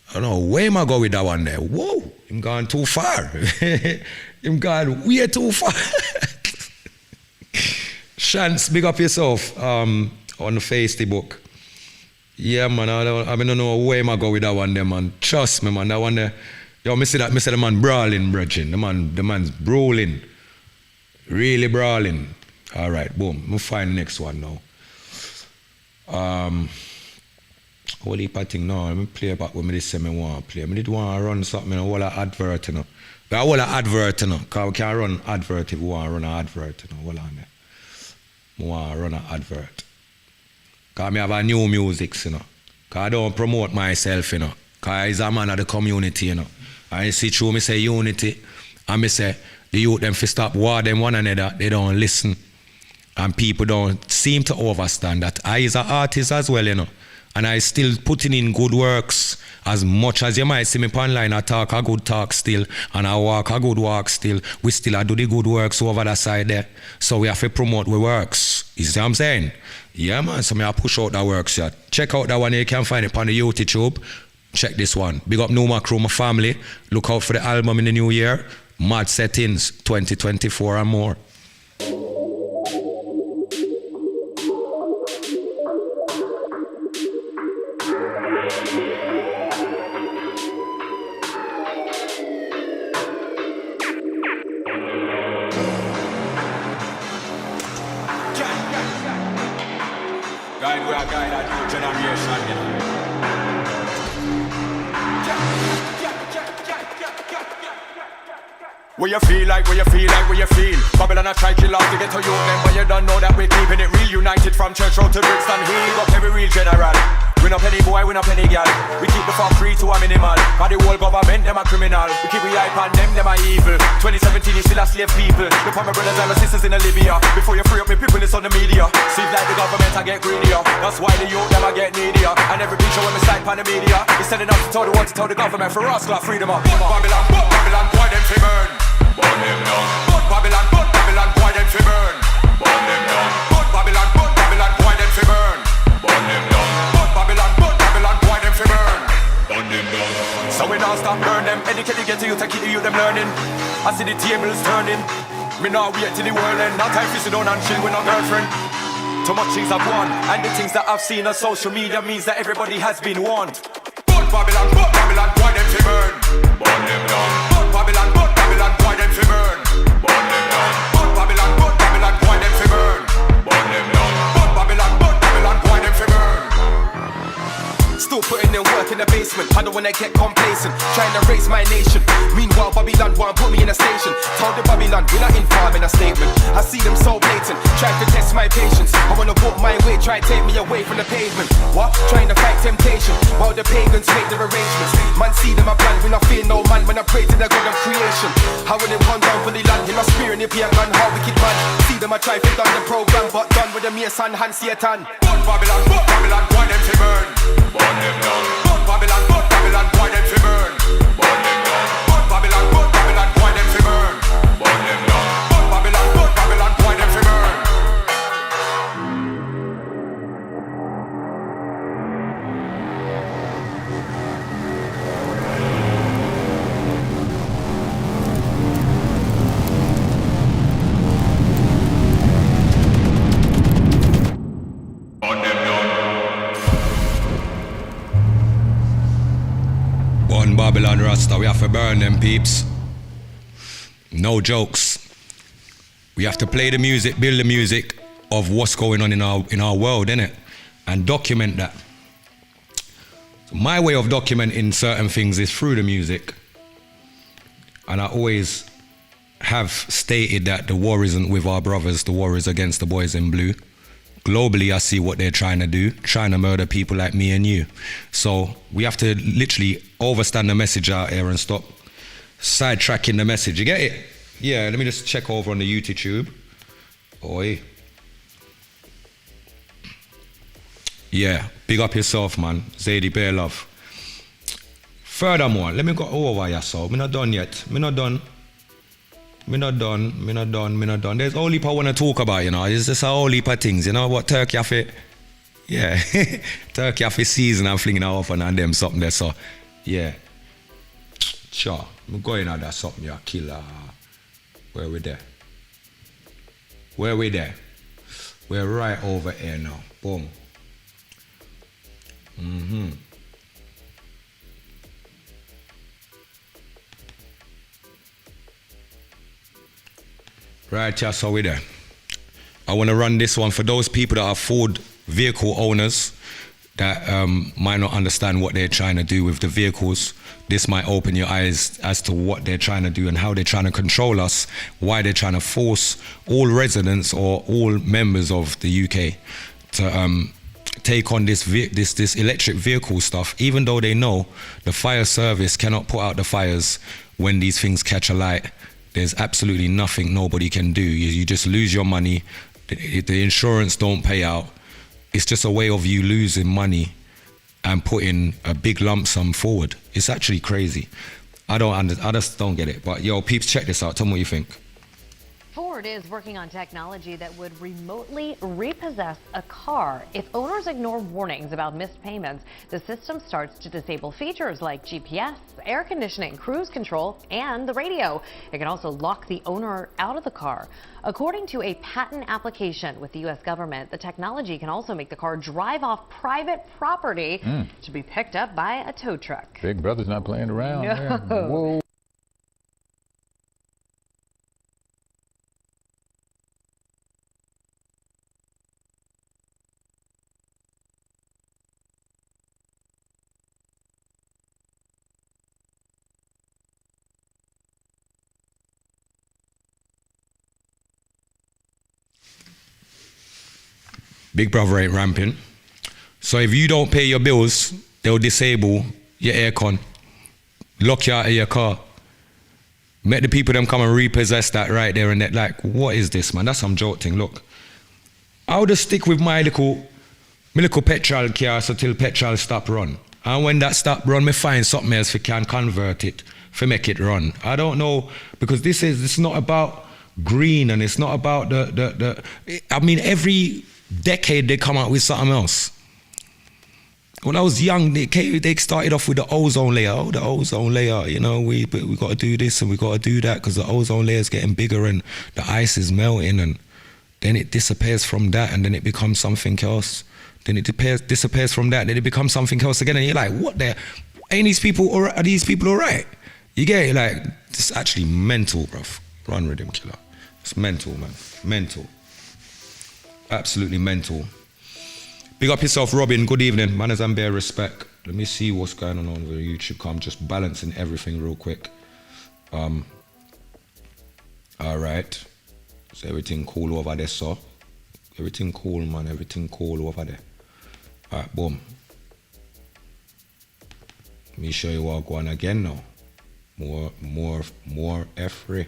I don't know where am I go with that one there. Whoa, him gone too far. Him gone way too far. Chance, big up yourself on the Facebook. Yeah, man, I don't know where am I go with that one there, man. Trust me, man, that one there. Yo, me see the man brawling, brethren. The man's brawling. Really brawling. All right, boom. We'll find the next one now. Whole heap of thing now. Let me play back with me this time I want to play. I did want to run something, a whole advert, you know. But a whole advert, you know. Because we can run advert if we want to run an advert, you know. Hold on there. I want to run an advert. Because I have a new music, you know. Because I don't promote myself, you know. Because I'm a man of the community, you know. And you see through me say unity. And me say the youth them fi stop war them one another. They don't listen. And people don't seem to understand that I is an artist as well, you know. And I still putting in good works. As much as you might see me online, I talk a good talk still, and I walk a good walk still. We still do the good works over that side there. So we have to promote the works. You see what I'm saying? Yeah, man. So I push out the works. Yeah. Check out that one. You can find it on the YouTube. Check this one. Big up Numa Crew, my family. Look out for the album in the new year. Mad Settings 2024 and more. Guide a new generation, you know. Where you feel like, where you feel like, where you feel. Babylon I try kill off to get to you, then but you don't know that we're keeping it real. United from Church Road to Brixton Hill. Up every real general. Win up any boy, win up any gal. We keep the fuck free to a minimal. Cause the whole government, them a criminal. We keep the hype on them a evil. 2017 you still a slave people. Look for my brothers and my sisters in Libya. Before you free up me people, it's on the media. Seems like the government I get greedier. That's why the youth them a get needier. And every picture when we sight on the media, it's telling us to tell the world to tell the government for us, like freedom up. Babylon, boy them fi burn. Burn them down. Babylon, boy them fi burn. Burn them down. Babylon, boy them fi burn. Burn them down. Babylon, boy them fi burn. Burn them down. So we don't stop burn them. Educate get to you, take it to you, them learning. I see the tables turning. Me now wait till the world end. Now time to sit down and chill with no girlfriend. Too much things I've won, and the things that I've seen on social media means that everybody has been warned. Babylon, boy them fi burn. Burn them down. Babylon, boy them fi burn. Burn them down. Babylon, boy them fi burn. Burn them down. Babylon, boy them fi burn. Still putting in work in the basement. I don't wanna get complacent. Trying to raise my nation. Meanwhile, Babylon want put me in a station. Told the Babylon we're not informed in a statement. I see them so blatant. Try to test my patience. I wanna walk my way. Try to take me away from the pavement. What? Trying to fight temptation while the pagans make their arrangements. Man see them a plan. We not fear no man when I pray to the God of creation. How will him come down for the land? Him a spear and he be a gun. How wicked man. See them a try to done the program, but done with the mere son hand Satan. Babylon, boy them fi burn. Burn them down. Babylon, boy them fi burn. Burn them down. Babylon, boy them fi burn. Burn them down. Babylon, boy them fi burn. Burn them down. One Babylon Rasta, we have to burn them peeps. No jokes. We have to play the music, build the music of what's going on in our world, innit? And document that. So my way of documenting certain things is through the music. And I always have stated that the war isn't with our brothers, the war is against the boys in blue. Globally, I see what they're trying to do, trying to murder people like me and you. So we have to literally overstand the message out here and stop sidetracking the message. You get it? Yeah, let me just check over on the YouTube. Oi. Yeah, big up yourself, man. Zadie Bear Love. Furthermore, let me go over yourself. Me not done yet. Me not done. There's a whole heap I want to talk about, you know. It's just a whole heap of things, you know. What Turkey have it? Yeah. Turkey have a season and flinging it off and them something there. So, yeah. Sure, I'm going out there something, yeah, killer. Where we there? Where we there? We're right over here now. Boom. Right, yeah, so we there. I want to run this one for those people that are Ford vehicle owners that might not understand what they're trying to do with the vehicles. This might open your eyes as to what they're trying to do and how they're trying to control us, why they're trying to force all residents or all members of the UK to take on this electric vehicle stuff, even though they know the fire service cannot put out the fires when these things catch alight. There's absolutely nothing nobody can do. You just lose your money. The insurance don't pay out. It's just a way of you losing money and putting a big lump sum forward. It's actually crazy. I just don't get it. But yo, peeps, check this out. Tell me what you think. Ford is working on technology that would remotely repossess a car. If owners ignore warnings about missed payments, the system starts to disable features like GPS, air conditioning, cruise control, and the radio. It can also lock the owner out of the car. According to a patent application with the U.S. government, the technology can also make the car drive off private property to be picked up by a tow truck. Big Brother's not playing around. No. Whoa. Big Brother ain't ramping. So if you don't pay your bills, they'll disable your aircon, lock you out of your car. Make the people them come and repossess that right there and that. Like, what is this, man? That's some joke thing. Look, I'll just stick with my little petrol car so till petrol stop run. And when that stop run, me find something else we can convert it, for make it run. I don't know, because it's not about green and it's not about I mean, every decade they come out with something else. When I was young, they started off with the ozone layer. Oh, the ozone layer, you know, we got to do this and we got to do that because the ozone layer is getting bigger and the ice is melting, and then it disappears from that and then it becomes something else. Then it disappears from that, then it becomes something else again, and you're like, what the? Are these people all right? You get it? Like, it's actually mental, bruv. Run Rhythm Killer. It's mental, man. Mental. Absolutely mental. Big up yourself, Robin. Good evening. Manners and bare respect. Let me see what's going on over YouTube. I'm just balancing everything real quick. All right. So everything cool over there, so. Everything cool, man. Everything cool over there. All right, boom. Let me show you what I'm going again now. More F-ray.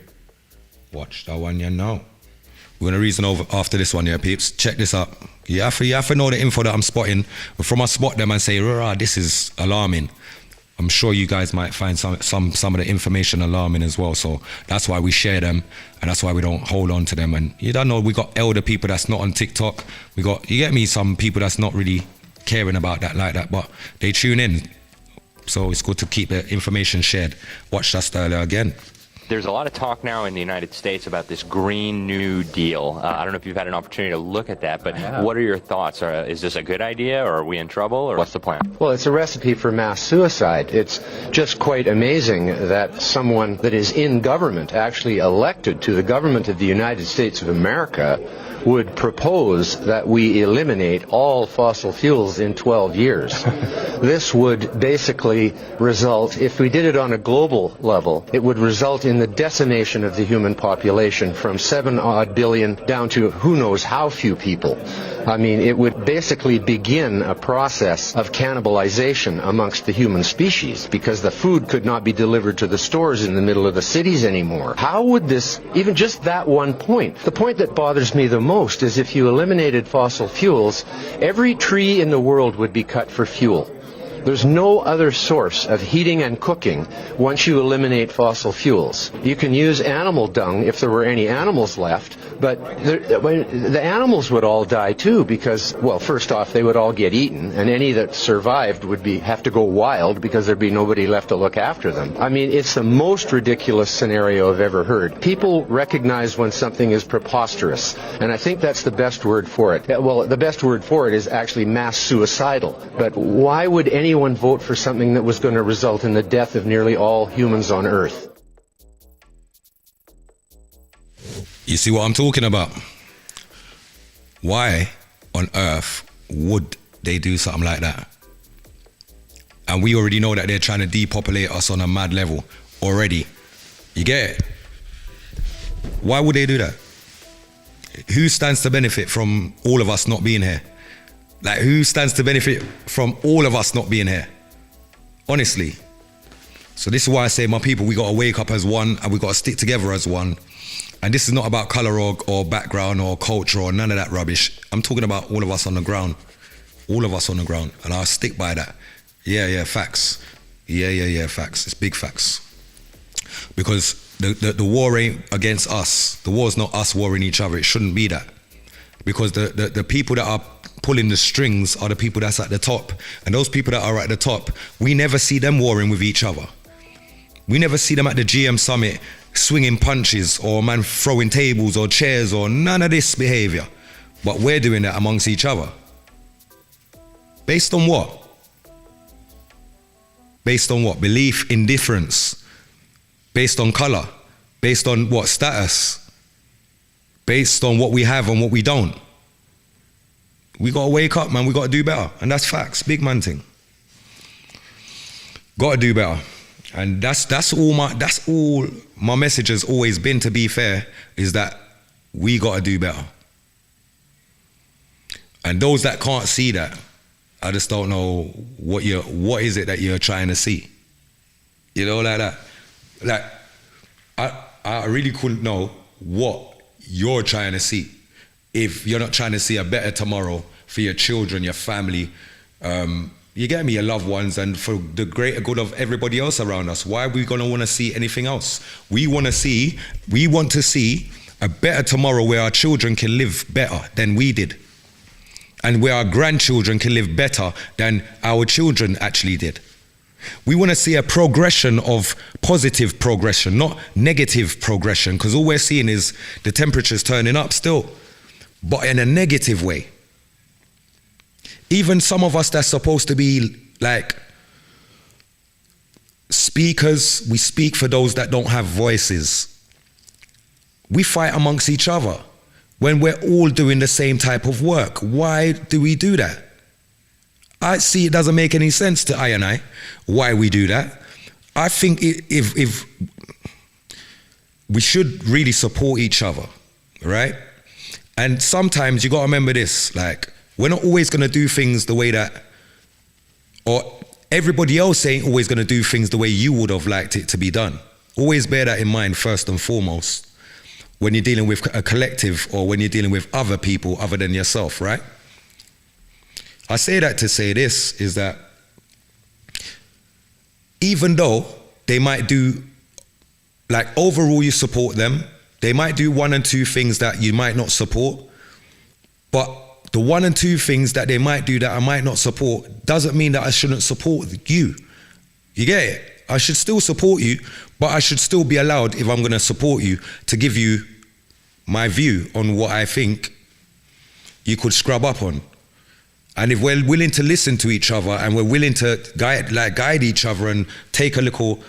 Watch that one, you know. We're gonna reason over after this one, yeah, peeps. Check this out. You have to know the info that I'm spotting. Before I spot them and say, rah, this is alarming, I'm sure you guys might find some of the information alarming as well. So that's why we share them, and that's why we don't hold on to them. And you don't know, we got elder people that's not on TikTok. We got, you get me, some people that's not really caring about that like that, but they tune in. So it's good to keep the information shared. Watch that style again. There's a lot of talk now in the United States about this Green New Deal. I don't know if you've had an opportunity to look at that, but what are your thoughts? Is this a good idea, or are we in trouble, or what's the plan? Well, it's a recipe for mass suicide. It's just quite amazing that someone that is in government, actually elected to the government of the United States of America, would propose that we eliminate all fossil fuels in 12 years. This would basically result, if we did it on a global level, it would result in the decimation of the human population from 7-odd billion down to who knows how few people. I mean, it would basically begin a process of cannibalization amongst the human species, because the food could not be delivered to the stores in the middle of the cities anymore. How would this, even just that one point, the point that bothers me the most is if you eliminated fossil fuels, every tree in the world would be cut for fuel. There's no other source of heating and cooking once you eliminate fossil fuels. You can use animal dung if there were any animals left, but the animals would all die too because, well, first off, they would all get eaten, and any that survived would have to go wild because there'd be nobody left to look after them. I mean, it's the most ridiculous scenario I've ever heard. People recognize when something is preposterous, and I think that's the best word for it. Well, the best word for it is actually mass suicidal. But why would anyone vote for something that was going to result in the death of nearly all humans on Earth? You see what I'm talking about? Why on earth would they do something like that? And we already know that they're trying to depopulate us on a mad level already. You get it? Why would they do that? Who stands to benefit from all of us not being here? Like, who stands to benefit from all of us not being here? Honestly. So this is why I say, my people, we got to wake up as one, and we got to stick together as one. And this is not about color or background or culture or none of that rubbish. I'm talking about all of us on the ground. All of us on the ground. And I'll stick by that. Yeah, facts. Yeah, facts. It's big facts. Because the war ain't against us. The war's not us warring each other. It shouldn't be that. Because the people that are pulling the strings are the people that's at the top. And those people that are at the top, we never see them warring with each other. We never see them at the GM summit swinging punches or man throwing tables or chairs or none of this behavior. But we're doing that amongst each other. Based on what? Based on what? Belief, indifference. Based on color. Based on what? Status. Based on what we have and what we don't. We gotta wake up, man. We gotta do better. And that's facts. Big man thing. Gotta do better. And that's all my message has always been, to be fair, is that we gotta do better. And those that can't see that, I just don't know what is it that you're trying to see. You know, like that. Like, I really couldn't know what you're trying to see if you're not trying to see a better tomorrow for your children, your family, you get me, your loved ones, and for the greater good of everybody else around us. Why are we gonna wanna see anything else? We want to see a better tomorrow where our children can live better than we did. And where our grandchildren can live better than our children actually did. We want to see a progression of positive progression, not negative progression, because all we're seeing is the temperatures turning up still, but in a negative way. Even some of us that's supposed to be like speakers, we speak for those that don't have voices. We fight amongst each other when we're all doing the same type of work. Why do we do that? I see it doesn't make any sense to I why we do that. I think if we should really support each other, right? And sometimes you got to remember this, like, we're not always going to do things the way that, or everybody else ain't always going to do things the way you would have liked it to be done. Always bear that in mind first and foremost when you're dealing with a collective or when you're dealing with other people other than yourself, right? I say that to say this, is that even though they might do, like, overall you support them, they might do one and two things that you might not support, but the one and two things that they might do that I might not support doesn't mean that I shouldn't support you. You get it? I should still support you, but I should still be allowed, if I'm going to support you, to give you my view on what I think you could scrub up on. And if we're willing to listen to each other and we're willing to guide each other and take a little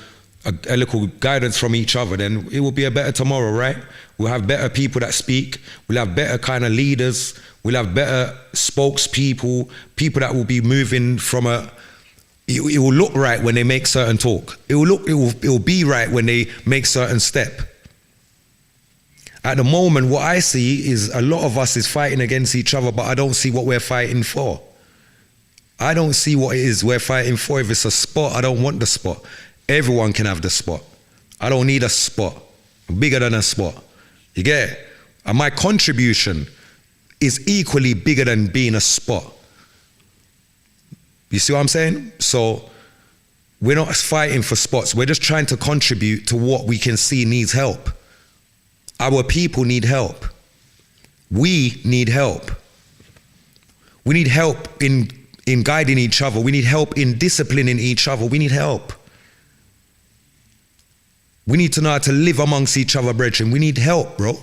guidance from each other, then it will be a better tomorrow, right? We'll have better people that speak. We'll have better kind of leaders. We'll have better spokespeople, people that will be moving from it will look right when they make certain talk. It will be right when they make certain step. At the moment, what I see is a lot of us is fighting against each other, but I don't see what we're fighting for. I don't see what it is we're fighting for. If it's a spot, I don't want the spot. Everyone can have the spot. I don't need a spot. I'm bigger than a spot. You get it? And my contribution is equally bigger than being a spot. You see what I'm saying? So we're not fighting for spots. We're just trying to contribute to what we can see needs help. Our people need help. We need help. We need help in guiding each other. We need help in disciplining each other. We need help. We need to know how to live amongst each other, brethren. We need help, bro.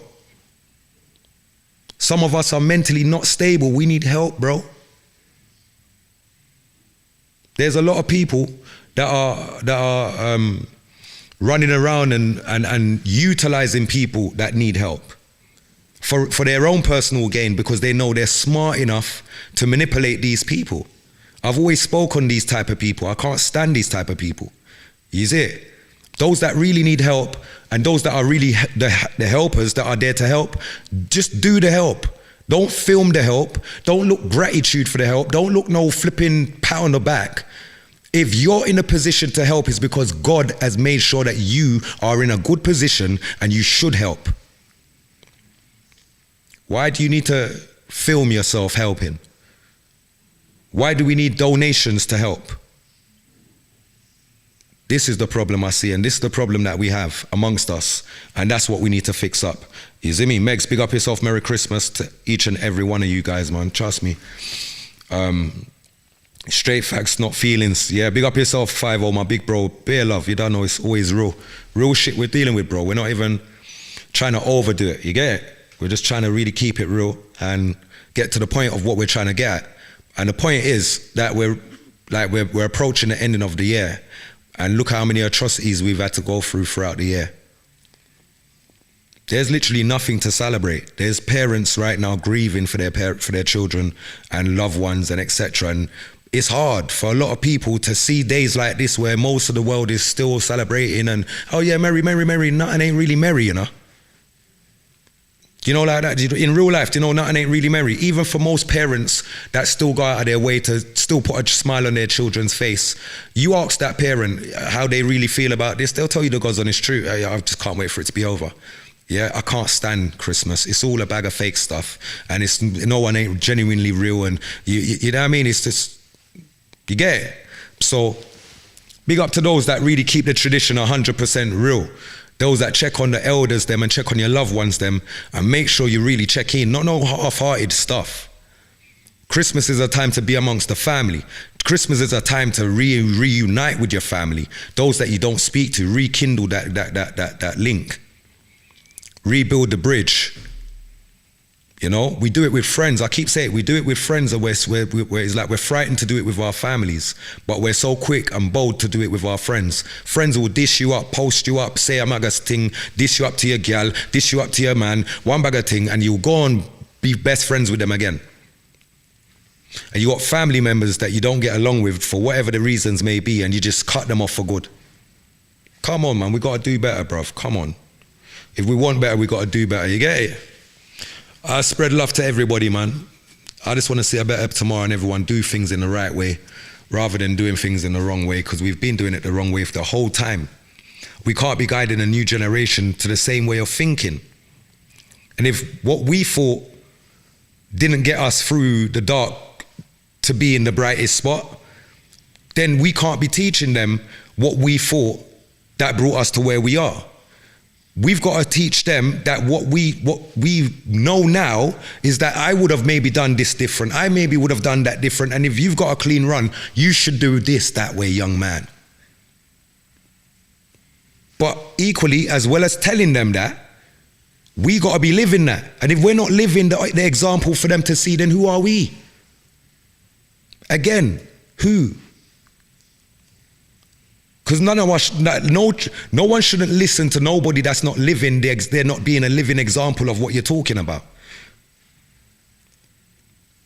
Some of us are mentally not stable. We need help, bro. There's a lot of people that are running around and utilizing people that need help for their own personal gain, because they know they're smart enough to manipulate these people. I've always spoken on these type of people. I can't stand these type of people. You see it? Those that really need help and those that are really the helpers that are there to help, just do the help. Don't film the help. Don't look gratitude for the help. Don't look no flipping pat on the back. If you're in a position to help, it's because God has made sure that you are in a good position and you should help. Why do you need to film yourself helping? Why do we need donations to help? This is the problem I see, and this is the problem that we have amongst us, and that's what we need to fix up. You see me? Megs, big up yourself. Merry Christmas to each and every one of you guys, man. Trust me. Straight facts, not feelings. Yeah, big up yourself, 5-0, my big bro. Bare love, you don't know, it's always real. Real shit we're dealing with, bro. We're not even trying to overdo it, you get it? We're just trying to really keep it real and get to the point of what we're trying to get at. And the point is that we're approaching the ending of the year, and look how many atrocities we've had to go through throughout the year. There's literally nothing to celebrate. There's parents right now grieving for their children and loved ones and etc. And it's hard for a lot of people to see days like this where most of the world is still celebrating and, oh yeah, merry, merry, merry. Nothing ain't really merry, you know. You know, like that, in real life, you know, nothing ain't really merry. Even for most parents that still go out of their way to still put a smile on their children's face, you ask that parent how they really feel about this, they'll tell you the God's honest truth. I just can't wait for it to be over. Yeah, I can't stand Christmas. It's all a bag of fake stuff, and it's no one ain't genuinely real, and you know what I mean? It's just, you get it? So, big up to those that really keep the tradition 100% real. Those that check on the elders them and check on your loved ones them and make sure you really check in, not no half-hearted stuff. Christmas is a time to be amongst the family. Christmas is a time to reunite with your family. Those that you don't speak to, rekindle that link. Rebuild the bridge. You know, we do it with friends. I keep saying it, we do it with friends where it's like we're frightened to do it with our families, but we're so quick and bold to do it with our friends. Friends will dish you up, post you up, say a magas thing, dish you up to your gal, dish you up to your man, one bag of thing, and you'll go and be best friends with them again. And you got family members that you don't get along with for whatever the reasons may be, and you just cut them off for good. Come on, man, we got to do better, bruv. Come on. If we want better, we got to do better. You get it? I spread love to everybody, man. I just want to see a better tomorrow and everyone do things in the right way rather than doing things in the wrong way, because we've been doing it the wrong way for the whole time. We can't be guiding a new generation to the same way of thinking. And if what we thought didn't get us through the dark to be in the brightest spot, then we can't be teaching them what we thought that brought us to where we are. We've got to teach them that what we know now is that I would have maybe done this different. I maybe would have done that different. And if you've got a clean run, you should do this that way, young man. But equally, as well as telling them that, we got to be living that. And if we're not living the example for them to see, then who are we? Again, who? Because no one shouldn't listen to nobody that's not living, they're not being a living example of what you're talking about.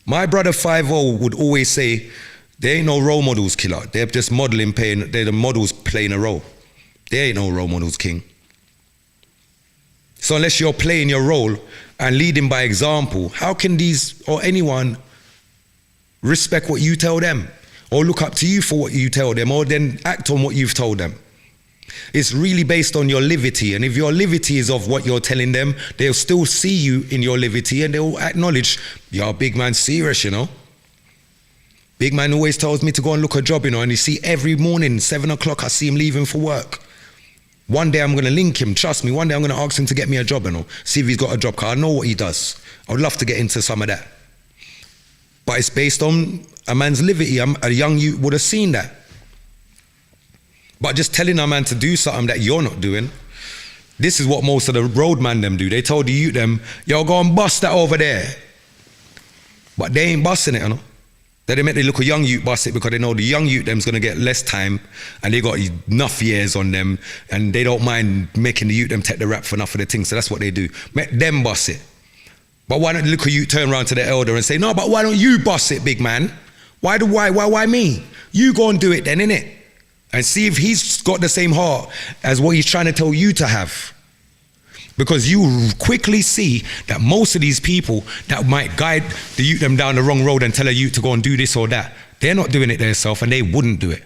My brother 5-0 would always say, there ain't no role models, killer. They're just modeling, they're the models playing a role. There ain't no role models, king. So unless you're playing your role and leading by example, how can these or anyone respect what you tell them? Or look up to you for what you tell them, or then act on what you've told them. It's really based on your livity, and if your livity is of what you're telling them, they'll still see you in your livity and they'll acknowledge, you're a big man serious, you know. Big man always tells me to go and look a job, you know, and you see every morning, 7 o'clock, I see him leaving for work. One day I'm going to link him, trust me, one day I'm going to ask him to get me a job, you know, see if he's got a job, because I know what he does. I would love to get into some of that. But it's based on a man's liberty. A young youth would have seen that. But just telling a man to do something that you're not doing, this is what most of the roadman them do. They told the youth them, yo, go and bust that over there. But they ain't busting it, you know. They make the little young youth bust it because they know the young youth them's going to get less time and they got enough years on them and they don't mind making the youth them take the rap for enough of the things. So that's what they do. Make them bust it. But why don't the little youth turn around to the elder and say, no, but why don't you bust it, big man? Why me? You go and do it then, innit? And see if he's got the same heart as what he's trying to tell you to have. Because you quickly see that most of these people that might guide the youth them down the wrong road and tell a youth to go and do this or that, they're not doing it themselves and they wouldn't do it.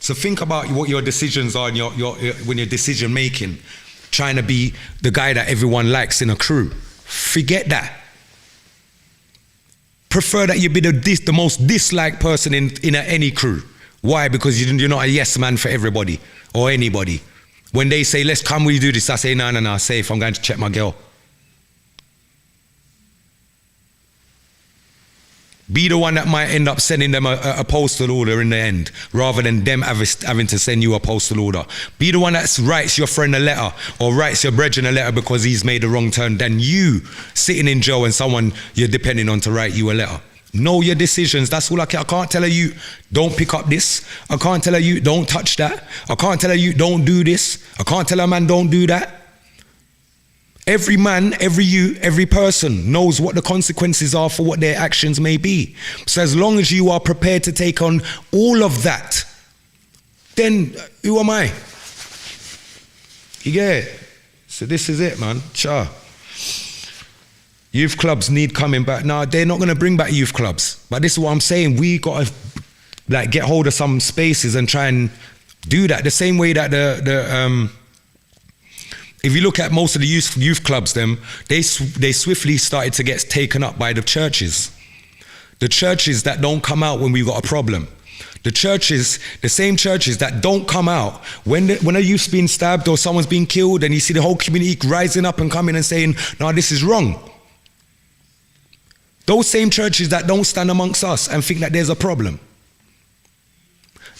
So think about what your decisions are when you're decision making, trying to be the guy that everyone likes in a crew. Forget that. Prefer that you be the most disliked person in any crew. Why? Because you're not a yes man for everybody or anybody. When they say, let's come, we do this, I say, no, safe, I'm going to check my girl. Be the one that might end up sending them a postal order in the end, rather than them having to send you a postal order. Be the one that writes your friend a letter, or writes your brethren a letter because he's made a wrong turn, than you sitting in jail and someone you're depending on to write you a letter. Know your decisions. That's all I can. I can't tell you, don't pick up this. I can't tell you, don't touch that. I can't tell you, don't do this. I can't tell a man, don't do that. Every man, every person knows what the consequences are for what their actions may be. So as long as you are prepared to take on all of that, then who am I? You get it? So this is it, man. Cha. Youth clubs need coming back. Now, they're not going to bring back youth clubs. But this is what I'm saying. We got to get hold of some spaces and try and do that. The same way that if you look at most of the youth clubs, they swiftly started to get taken up by the churches. The churches that don't come out when we've got a problem. The same churches that don't come out when a youth's been stabbed or someone's been killed, and you see the whole community rising up and coming and saying, no, this is wrong. Those same churches that don't stand amongst us and think that there's a problem.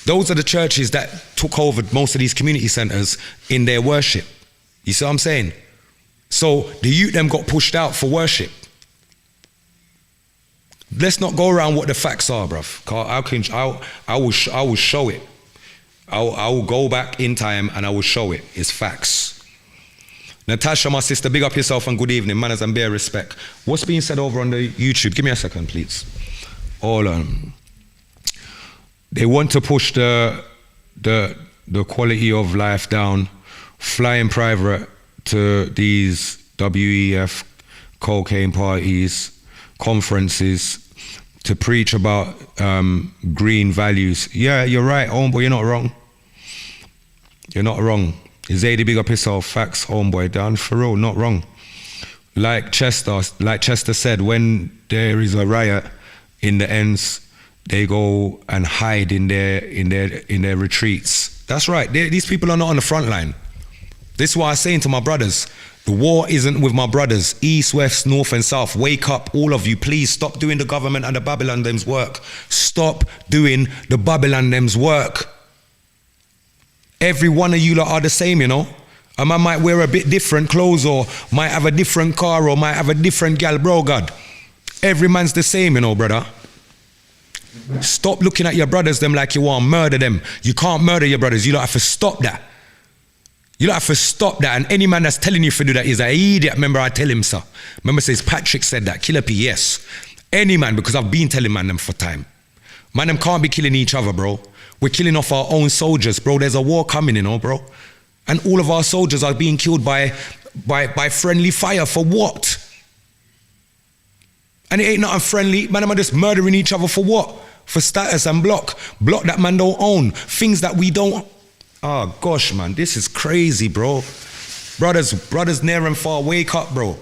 Those are the churches that took over most of these community centers in their worship. You see what I'm saying? So the youth them got pushed out for worship. Let's not go around what the facts are, bruv. I will show it. I will go back in time and I will show it. It's facts. Natasha, my sister, big up yourself and good evening, manners and bare respect. What's being said over on the YouTube? Give me a second, please. Hold on. They want to push the quality of life down, flying private to these WEF cocaine parties, conferences, to preach about green values. Yeah, you're right, homeboy, you're not wrong. You're not wrong. Zadie, big up yourself. Facts, homeboy, down for real, not wrong. Like Chester said, when there is a riot in the ends, they go and hide in their retreats. That's right. These people are not on the front line. This is what I'm saying to my brothers. The war isn't with my brothers, east, west, north and south. Wake up, all of you, please. Stop doing the government and the Babylon them's work. Stop doing the Babylon them's work. Every one of you lot are the same, you know. A man might wear a bit different clothes or might have a different car or might have a different gal, bro, God. Every man's the same, you know, brother. Stop looking at your brothers them like you want to murder them. You can't murder your brothers. You lot have to stop that. You don't have to stop that. And any man that's telling you to do that is an idiot. Remember, I tell him, sir. Remember, says Patrick said that. Killer P, yes. Any man, because I've been telling man them for time. Man them can't be killing each other, bro. We're killing off our own soldiers, bro. There's a war coming, you know, bro. And all of our soldiers are being killed by friendly fire. For what? And it ain't nothing friendly. Man them are just murdering each other for what? For status and block that man don't own. Things that we don't. Oh gosh, man, this is crazy, bro. Brothers near and far, wake up, bro.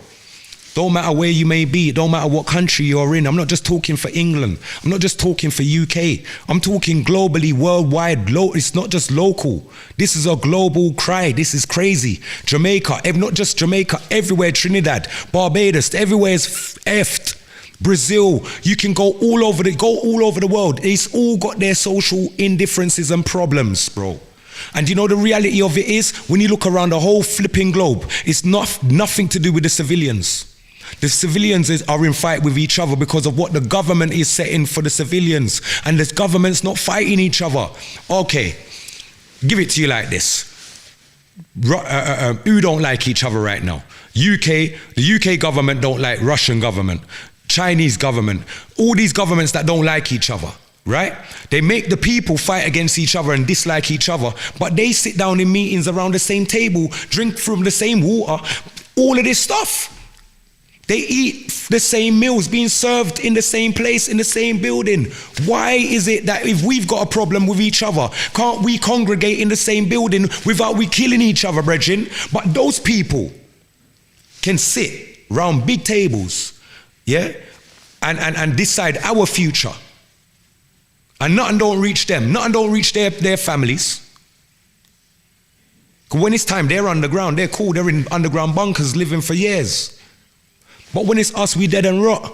Don't matter where you may be, don't matter what country you're in. I'm not just talking for England. I'm not just talking for UK. I'm talking globally, worldwide. It's not just local. This is a global cry. This is crazy. Jamaica, not just Jamaica, everywhere, Trinidad, Barbados, everywhere is effed. Brazil, you can go all over the world. It's all got their social indifferences and problems, bro. And you know the reality of it is, when you look around the whole flipping globe, it's nothing to do with the civilians. The civilians are in fight with each other because of what the government is setting for the civilians. And the government's not fighting each other. Okay, give it to you like this. Who don't like each other right now? The UK government don't like Russian government. Chinese government, all these governments that don't like each other, right? They make the people fight against each other and dislike each other, but they sit down in meetings around the same table, drink from the same water, all of this stuff. They eat the same meals being served in the same place, in the same building. Why is it that if we've got a problem with each other, can't we congregate in the same building without we killing each other, brethren? But those people can sit round big tables, yeah, and decide our future. And nothing don't reach them. Nothing don't reach their families. When it's time, they're underground. They're cool. They're in underground bunkers living for years. But when it's us, we dead and rot.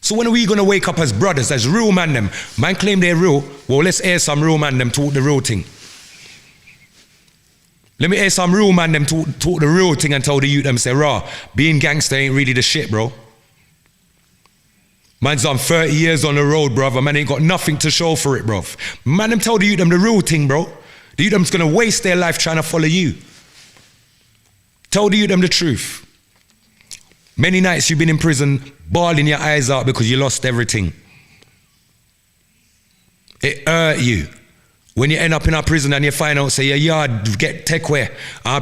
So when are we going to wake up as brothers, as real man them? Man claim they're real. Well, let's air some real man them talk the real thing. Let me air some real man them talk the real thing and tell the youth them, say, raw, being gangster ain't really the shit, bro. Man's done 30 years on the road, brother. Man ain't got nothing to show for it, bruv. Man, them tell the youth them the real thing, bro. The youth them's gonna waste their life trying to follow you. Tell the youth them the truth. Many nights you've been in prison, bawling your eyes out because you lost everything. It hurt you. When you end up in a prison and you find out, say, your yard get take away,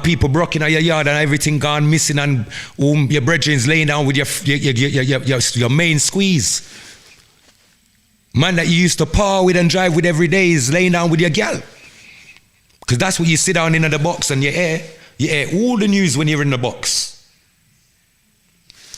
people broke in your yard and everything gone missing, and your brethren's laying down with your main squeeze. Man that you used to par with and drive with every day is laying down with your gal. Because that's what you sit down in the box and you air all the news when you're in the box.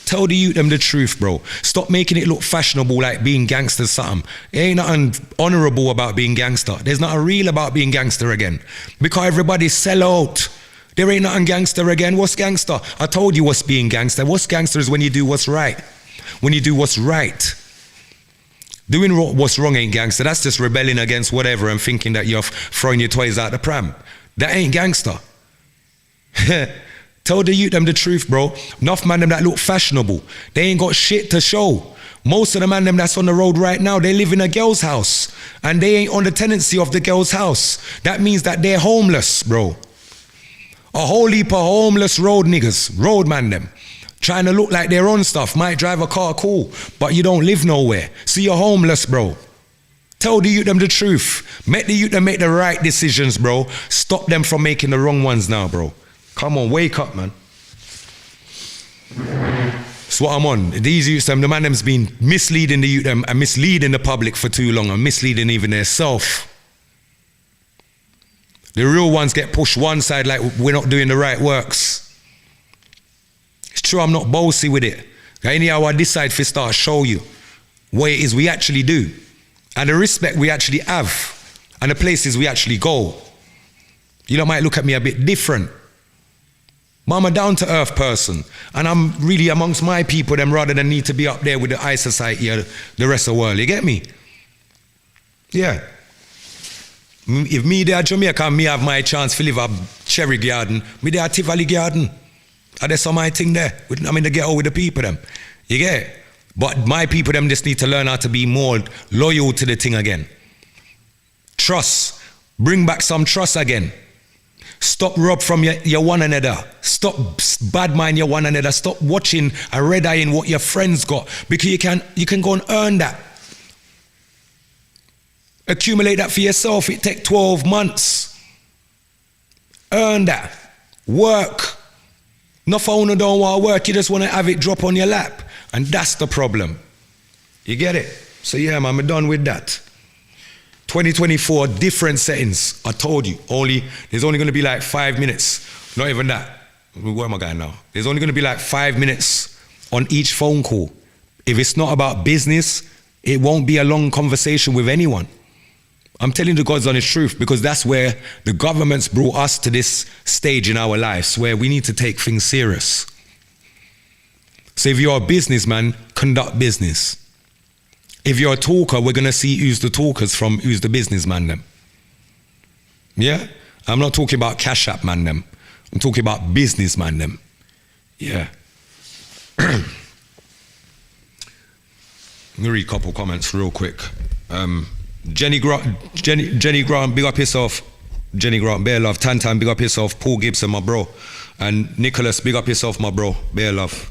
Tell the youth them the truth, bro. Stop making it look fashionable like being gangster something. It ain't nothing honorable about being gangster. There's nothing real about being gangster again. Because everybody sell out. There ain't nothing gangster again. What's gangster? I told you what's being gangster. What's gangster is when you do what's right. When you do what's right. Doing what's wrong ain't gangster. That's just rebelling against whatever and thinking that you're throwing your toys out the pram. That ain't gangster. Tell the youth them the truth, bro. Enough man them that look fashionable. They ain't got shit to show. Most of the man them that's on the road right now, they live in a girl's house. And they ain't on the tenancy of the girl's house. That means that they're homeless, bro. A whole heap of homeless road niggas, road man them. Trying to look like they're on stuff. Might drive a car, cool. But you don't live nowhere. So you're homeless, bro. Tell the youth them the truth. Make the youth them make the right decisions, bro. Stop them from making the wrong ones now, bro. Come on, wake up, man. That's what I'm on. These youths, the man them's been misleading the youth them and misleading the public for too long and misleading even their self. The real ones get pushed one side like we're not doing the right works. It's true, I'm not bossy with it. Anyhow, I decide to start show you what it is we actually do and the respect we actually have and the places we actually go. You lot might look at me a bit different. But I'm a down-to-earth person, and I'm really amongst my people them rather than need to be up there with the high society or the rest of the world. You get me? Yeah. If me there at Jamaica, me have my chance to live a cherry garden, me there at Tivoli garden. And there's some of my thing there. I'm in the ghetto with the people them. You get it? But my people them just need to learn how to be more loyal to the thing again. Trust. Bring back some trust again. Stop rob from your one another. Stop bad mind your one another. Stop watching and red-eyeing what your friends got. Because you can go and earn that. Accumulate that for yourself. It take 12 months. Earn that. Work. Not for owner don't want to work. You just want to have it drop on your lap. And that's the problem. You get it? So yeah, man, I'm done with that. 2024, different settings. I told you, there's only going to be like 5 minutes. Not even that. Where am I going now? There's only going to be like 5 minutes on each phone call. If it's not about business, it won't be a long conversation with anyone. I'm telling the God's honest truth, because that's where the government's brought us to this stage in our lives where we need to take things serious. So if you're a businessman, conduct business. If you're a talker, we're going to see who's the talkers from who's the businessman them. Yeah? I'm not talking about Cash App man them. I'm talking about businessman them. Yeah. Let me read a couple comments real quick. Jenny Grant, big up yourself. Jenny Grant, bear love. Tantan, big up yourself. Paul Gibson, my bro. And Nicholas, big up yourself, my bro. Bear love.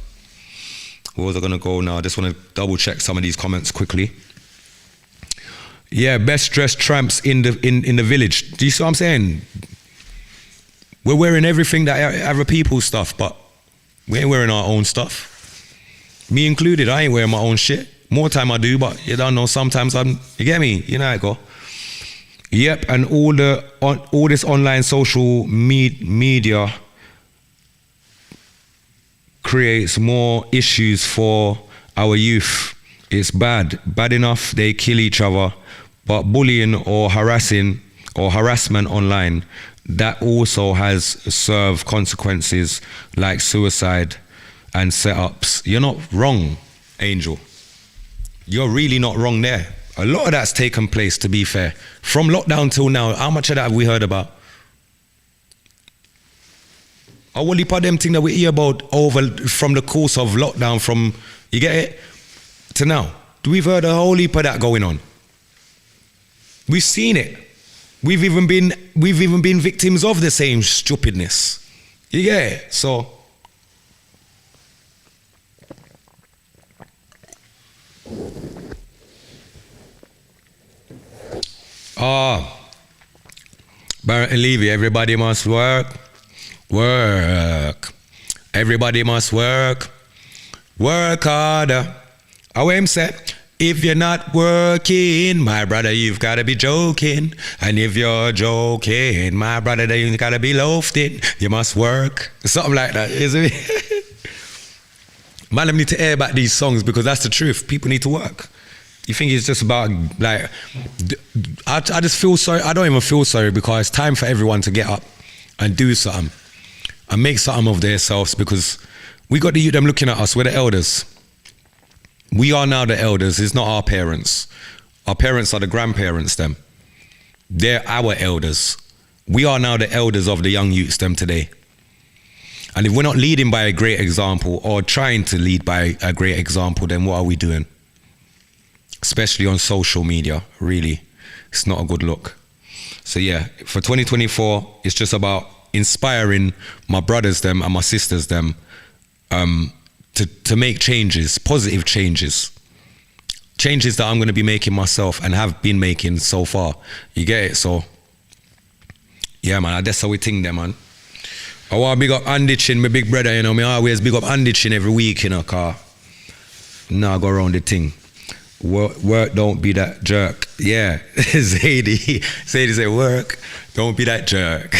Where was I gonna go now? I just want to double check some of these comments quickly. Yeah, best dressed tramps in the village. Do you see what I'm saying? We're wearing everything that other people's stuff, but we ain't wearing our own stuff. Me included, I ain't wearing my own shit. More time I do, but you don't know, sometimes you get me? You know how it go. Yep, and all this online social media creates more issues for our youth. It's bad enough they kill each other, but bullying or harassment online, that also has served consequences like suicide and setups. You're not wrong, Angel. You're really not wrong there. A lot of that's taken place, to be fair. From lockdown till now, how much of that have we heard about? A whole heap of them thing that we hear about over from the course of lockdown, from, you get it, to now. We've heard a whole heap of that going on. We've seen it. We've even been victims of the same stupidness. You get it? So Barrett Levy, everybody must work. Everybody must work harder. How him say, if you're not working, my brother, you've got to be joking. And if you're joking, my brother, then you've got to be loafing. You must work. Something like that, isn't it? Man, I need to air back these songs, because that's the truth. People need to work. You think it's just about, like, I just feel sorry. I don't even feel sorry, because it's time for everyone to get up and do something and make something of themselves, because we got the youth them looking at us. We're the elders. We are now the elders. It's not our parents. Our parents are the grandparents them. They're our elders. We are now the elders of the young youths them today. And if we're not leading by a great example, or trying to lead by a great example, then what are we doing? Especially on social media, really. It's not a good look. So yeah, for 2024, it's just about inspiring my brothers them and my sisters them to make changes, positive changes. Changes that I'm going to be making myself and have been making so far. You get it? So yeah, man, that's how we think there, man. I want to big up Andy Chin, my big brother, you know. Me always big up Andy Chin every week, you know, car. Now I go around the thing. Work, don't be that jerk. Yeah, Zadie say work, don't be that jerk.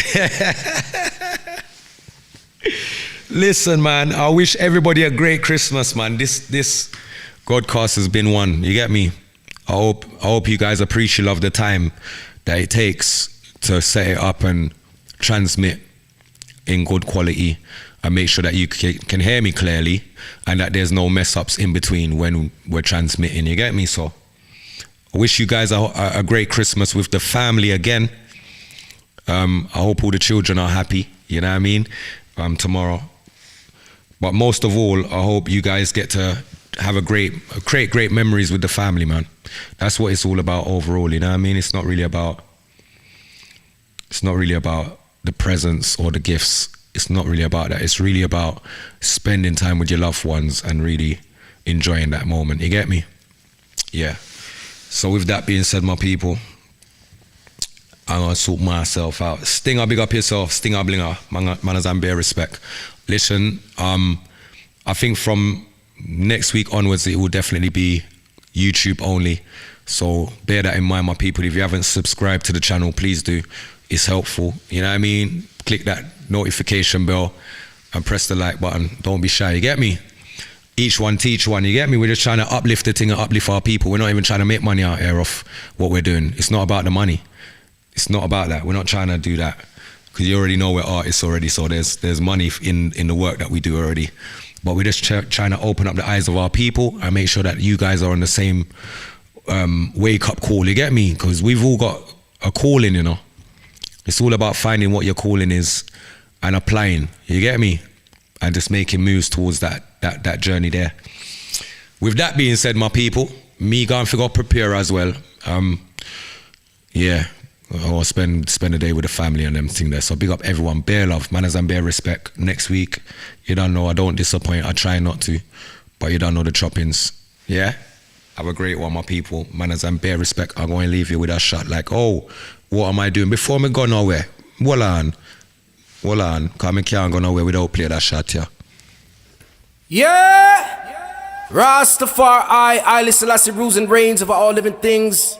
Listen, man, I wish everybody a great Christmas, man. This Godcast has been one. You get me? I hope you guys appreciate of the time that it takes to set it up and transmit in good quality, and make sure that you can hear me clearly, and that there's no mess ups in between when we're transmitting. You get me? So I wish you guys a great Christmas with the family again. I hope all the children are happy, you know what I mean, tomorrow. But most of all, I hope you guys get to have create great memories with the family, man. That's what it's all about overall, you know what I mean? It's not really about the presents or the gifts. It's not really about that. It's really about spending time with your loved ones and really enjoying that moment. You get me? Yeah. So with that being said, my people, I'm going to sort myself out. Stinger, big up yourself. Stinger, blinger. Manners and bear respect. Listen, I think from next week onwards, it will definitely be YouTube only. So bear that in mind, my people. If you haven't subscribed to the channel, please do. It's helpful. You know what I mean? Click that notification bell and press the like button. Don't be shy, you get me? Each one teach one, you get me? We're just trying to uplift the thing and uplift our people. We're not even trying to make money out here off what we're doing. It's not about the money. It's not about that. We're not trying to do that. Because you already know we're artists already, so there's money in the work that we do already. But we're just trying to open up the eyes of our people and make sure that you guys are on the same wake-up call, you get me? Because we've all got a calling, you know. It's all about finding what your calling is and applying, you get me? And just making moves towards that journey there. With that being said, my people, me going to go prepare as well. Yeah, I'll spend the day with the family and them thing there. So big up everyone, bare love, manners and bare respect. Next week, you don't know, I don't disappoint, I try not to, but you don't know the choppings. Yeah? Have a great one, my people. Manners and bare respect. I'm going to leave you with a shot like, oh, what am I doing? Before me go nowhere, hold on, because I can't go nowhere without playing that shot, yeah. Yeah! Rastafari, I Selassie, rules and reigns over all living things.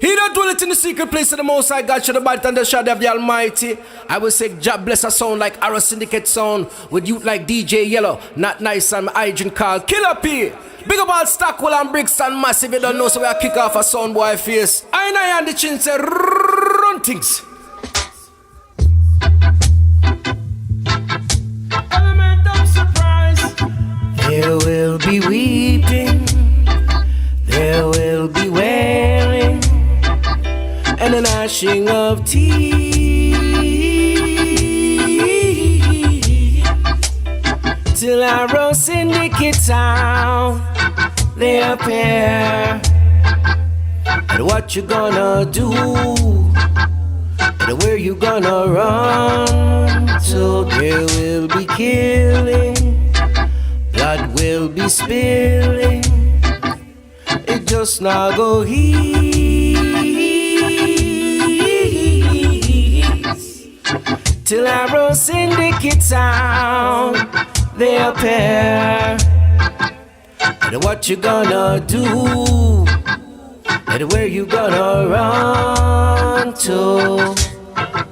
He that dwelleth in the secret place of the Most High God shall abide under the shadow of the Almighty. I will say, God bless a sound like Arrow Syndicate sound, with youth like DJ Yellow, Not Nice and my agent called Killer P. Big up all Stockwell and Brixton Massive, you don't know, so we kick off a sound boy face. I and the chin say, run things. Element of surprise. There will be weeping, there will be wailing, and a gnashing of teeth, till Arrow Syndicate town they appear. And what you gonna do, and where you gonna run to? There will be killing, blood will be spilling, it just not go ease. Till Arrow Syndicate town they appear. And what you gonna do, and where you gonna run to?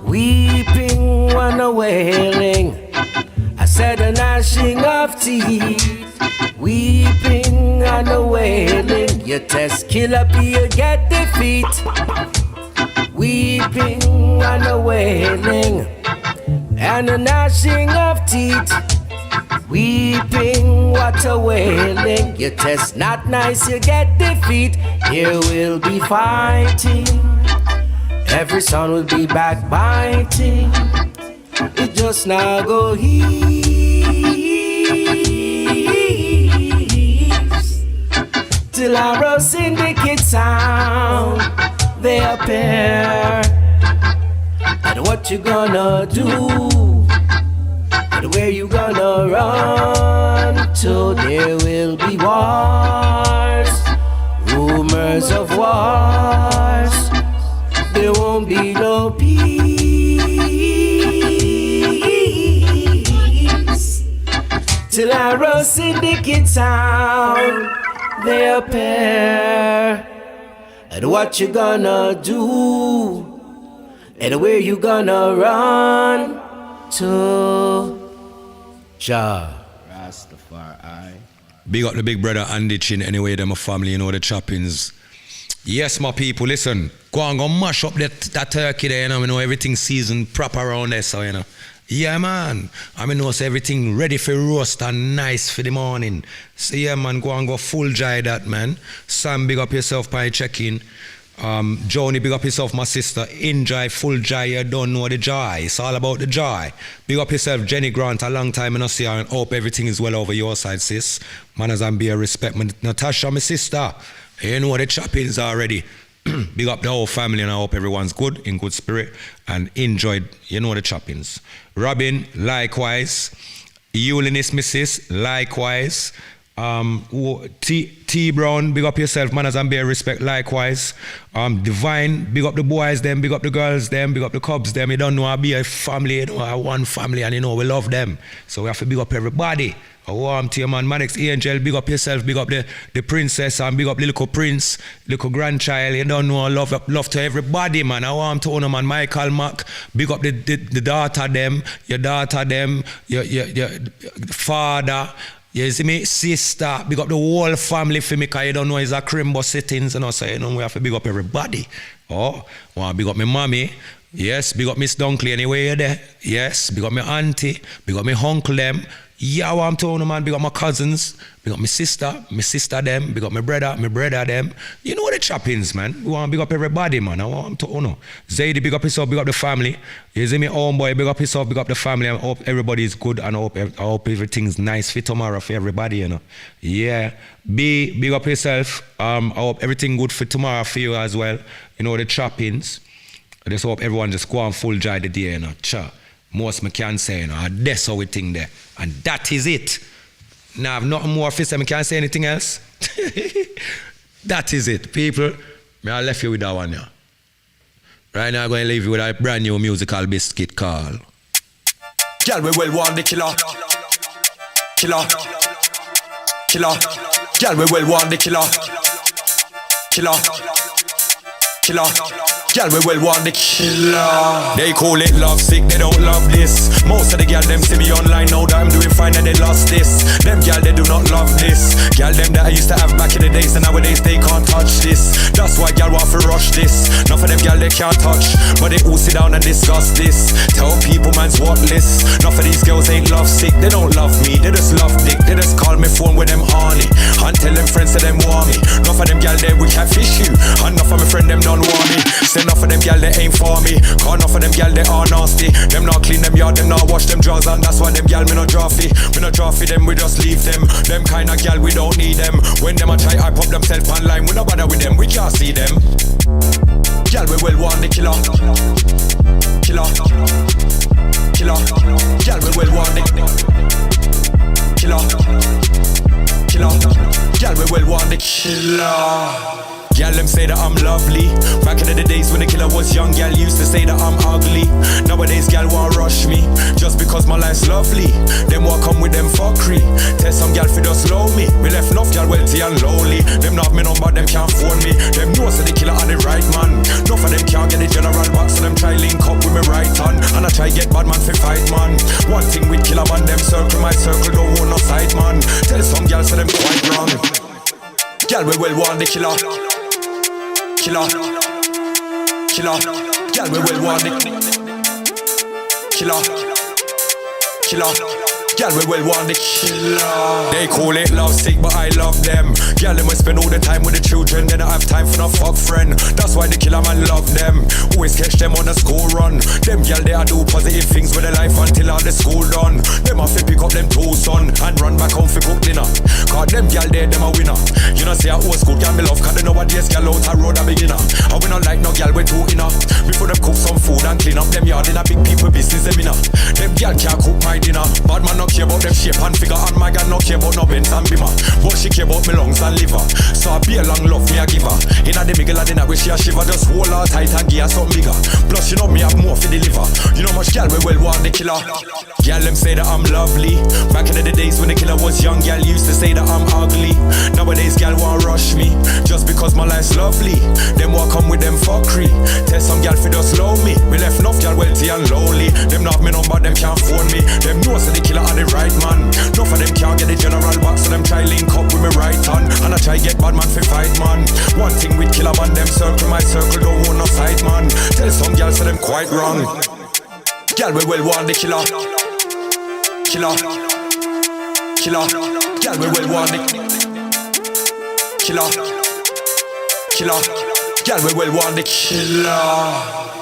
Weeping and a wailing, I said a gnashing of teeth. Weeping and a wailing, you test Killer P, you get defeat. Weeping and a wailing, and a gnashing of teeth. Weeping, what a wailing, you test Not Nice, you get defeat. Here will be fighting, every son will be backbiting, it just now go ease. Till Arrow Syndicate town they appear. And what you gonna do, and where you gonna run to? There will be wars, rumors of wars, there won't be no peace. Till Arrow Syndicate town they appear. And what you gonna do, and where you gonna run to? Jah Rastafari. Big up the big brother Andy Chin, anyway, them a family, you know the choppings. Yes, my people, listen. Go and go mash up that turkey there, you know everything seasoned proper around there, so you know. Yeah, man. I mean, know so everything ready for roast and nice for the morning. So yeah, man, go and go full dry that, man. Sam, big up yourself by checking. Joni, big up yourself, my sister. In dry, full dry, you don't know the joy. It's all about the joy. Big up yourself, Jenny Grant. A long time I don't see her, and hope everything is well over your side, sis. Manners and beer respect. Natasha, my sister. You know the choppings already. Big up the whole family, and I hope everyone's good, in good spirit, and enjoyed, you know the choppings. Robin, likewise. Eulinist, missus, likewise. T Brown, big up yourself, manners and bear respect likewise. Divine, big up the boys them, big up the girls them, big up the cubs them. You don't know I be a family, you know, I one family, and you know we love them. So we have to big up everybody. A warm to your man, Manix Angel, big up yourself, big up the princess, and big up the little prince, little grandchild. You don't know, love to everybody, man. I warm to owner man, Michael Mack, big up the daughter them, your daughter them, your father. You see me, sister, big up the whole family for me, because you don't know it's a crimbo settings, and so you know we have to big up everybody. Oh, want to big up my mommy. Yes, big up Miss Dunkley anyway you're there. Yes, big up my auntie, big up my uncle them. Yeah, I'm telling you, man, big up my cousins, big up my sister them, big up my brother them. You know the choppings, man. We want to big up everybody, man. I want to know. Zaidi, big up yourself, big up the family. You see me, homeboy, big up yourself, big up the family. I hope everybody is good, and I hope everything's nice for tomorrow for everybody, you know. Yeah. Big up yourself. I hope everything good for tomorrow for you as well. You know, the choppings. I just hope everyone just go on full joy the day, you know. Cha. Most me can say, you know, that's how we think there. And that is it. Now, I've nothing more to say, I can't say anything else. That is it, people. I left you with that one, yeah. Right now, I'm going to leave you with a brand new musical biscuit called Girl, we well want the killer. Killer. Killer. Girl, we well want the killer. Killer. Killer. Girl, we well want the killer. They call it love sick, they don't love this. Most of the girl them see me online now that I'm doing fine and they lost this. Them girl they do not love this. Girl them that I used to have back in the days, and nowadays they can't touch this. That's why girl want to rush this. None of them girl they can't touch, but they all sit down and discuss this. Tell people man's worthless. None of these girls ain't love sick, they don't love me, they just love dick. They just call me phone with them horny and tell them friends that them want me. None of them girl they we catfish you, and none of my friend them don't want me. Enough of them gal they ain't for me. Cause enough of them gal they are nasty. Them not clean them yard, them not wash them drawers, and that's why them gal me not trophy. Me not trophy them, we just leave them. Them kind of gal we don't need them. When them a try hype up themself online, we no bother with them, we can't see them. Gal we well want the killer. Killer. Killer. Gal we well want the killer. Killer. Gal we well want the killer. Y'all them say that I'm lovely. Back in the days when the killer was young, y'all used to say that I'm ugly. Nowadays, y'all won't rush me just because my life's lovely. Them walk come with them fuckery. Tell some y'all fi just slow me. We left enough y'all wealthy and lonely. Them not have me number, them can't phone me. Them know so the killer are the right man. Enough of them can't get the general box, so them try link up with me right hand. And I try get bad man fi fight man. One thing with killer man, them circle my circle, don't want no side man. Tell some y'all so them quite wrong. Y'all we well want the killer. Killer, killer, girl we well want it. Killer, killer, girl we well want it. Killer. They call it love sick, but I love them. Girl them we spend all the time with the children, then I have time for no fuck friend. That's why the killer man love them. Always catch them on the school run. Them girl they a do positive things with their life until all the school done. Them have to pick up them two son and run back home for cook dinner. Cause them girl there, them a winner. You know say a old school girl me love, cause they nowadays girl out a road a beginner. And we not like no girl we too enough. Before them cook some food and clean up them yard in a big people business them inna. Them girl can't cook my dinner. Bad man no care about them shape and figure, and my girl no care about no Benz and Bimmer. But she care about me lungs and liver. So I be a long love me a give her. Inna the middle of the night where she a shiver, just hold her tight and give her something bigger. Plus you know me have more for deliver. You know much girl we well want the killer. Girl them say that I'm lovely. Back in the days when the killer was young, girl used to say that I'm ugly. Nowadays girl won't rush me just because my life's lovely. Them walk come with them fuckery. Tell some girl fi just slow me. We left enough girl wealthy and lonely. Them not have me number, them can't phone me. Them know so the killer are the right man. Enough of them can't get the general box, so them try link up with me right hand. And I try get bad man fi fight man. One thing with killer man, them circle my circle, don't want no side man. Tell some girls so them quite wrong. Girl we well want the killer. Killer. Killer. Girl we well want the killer. Killer. Girl we well want the killer.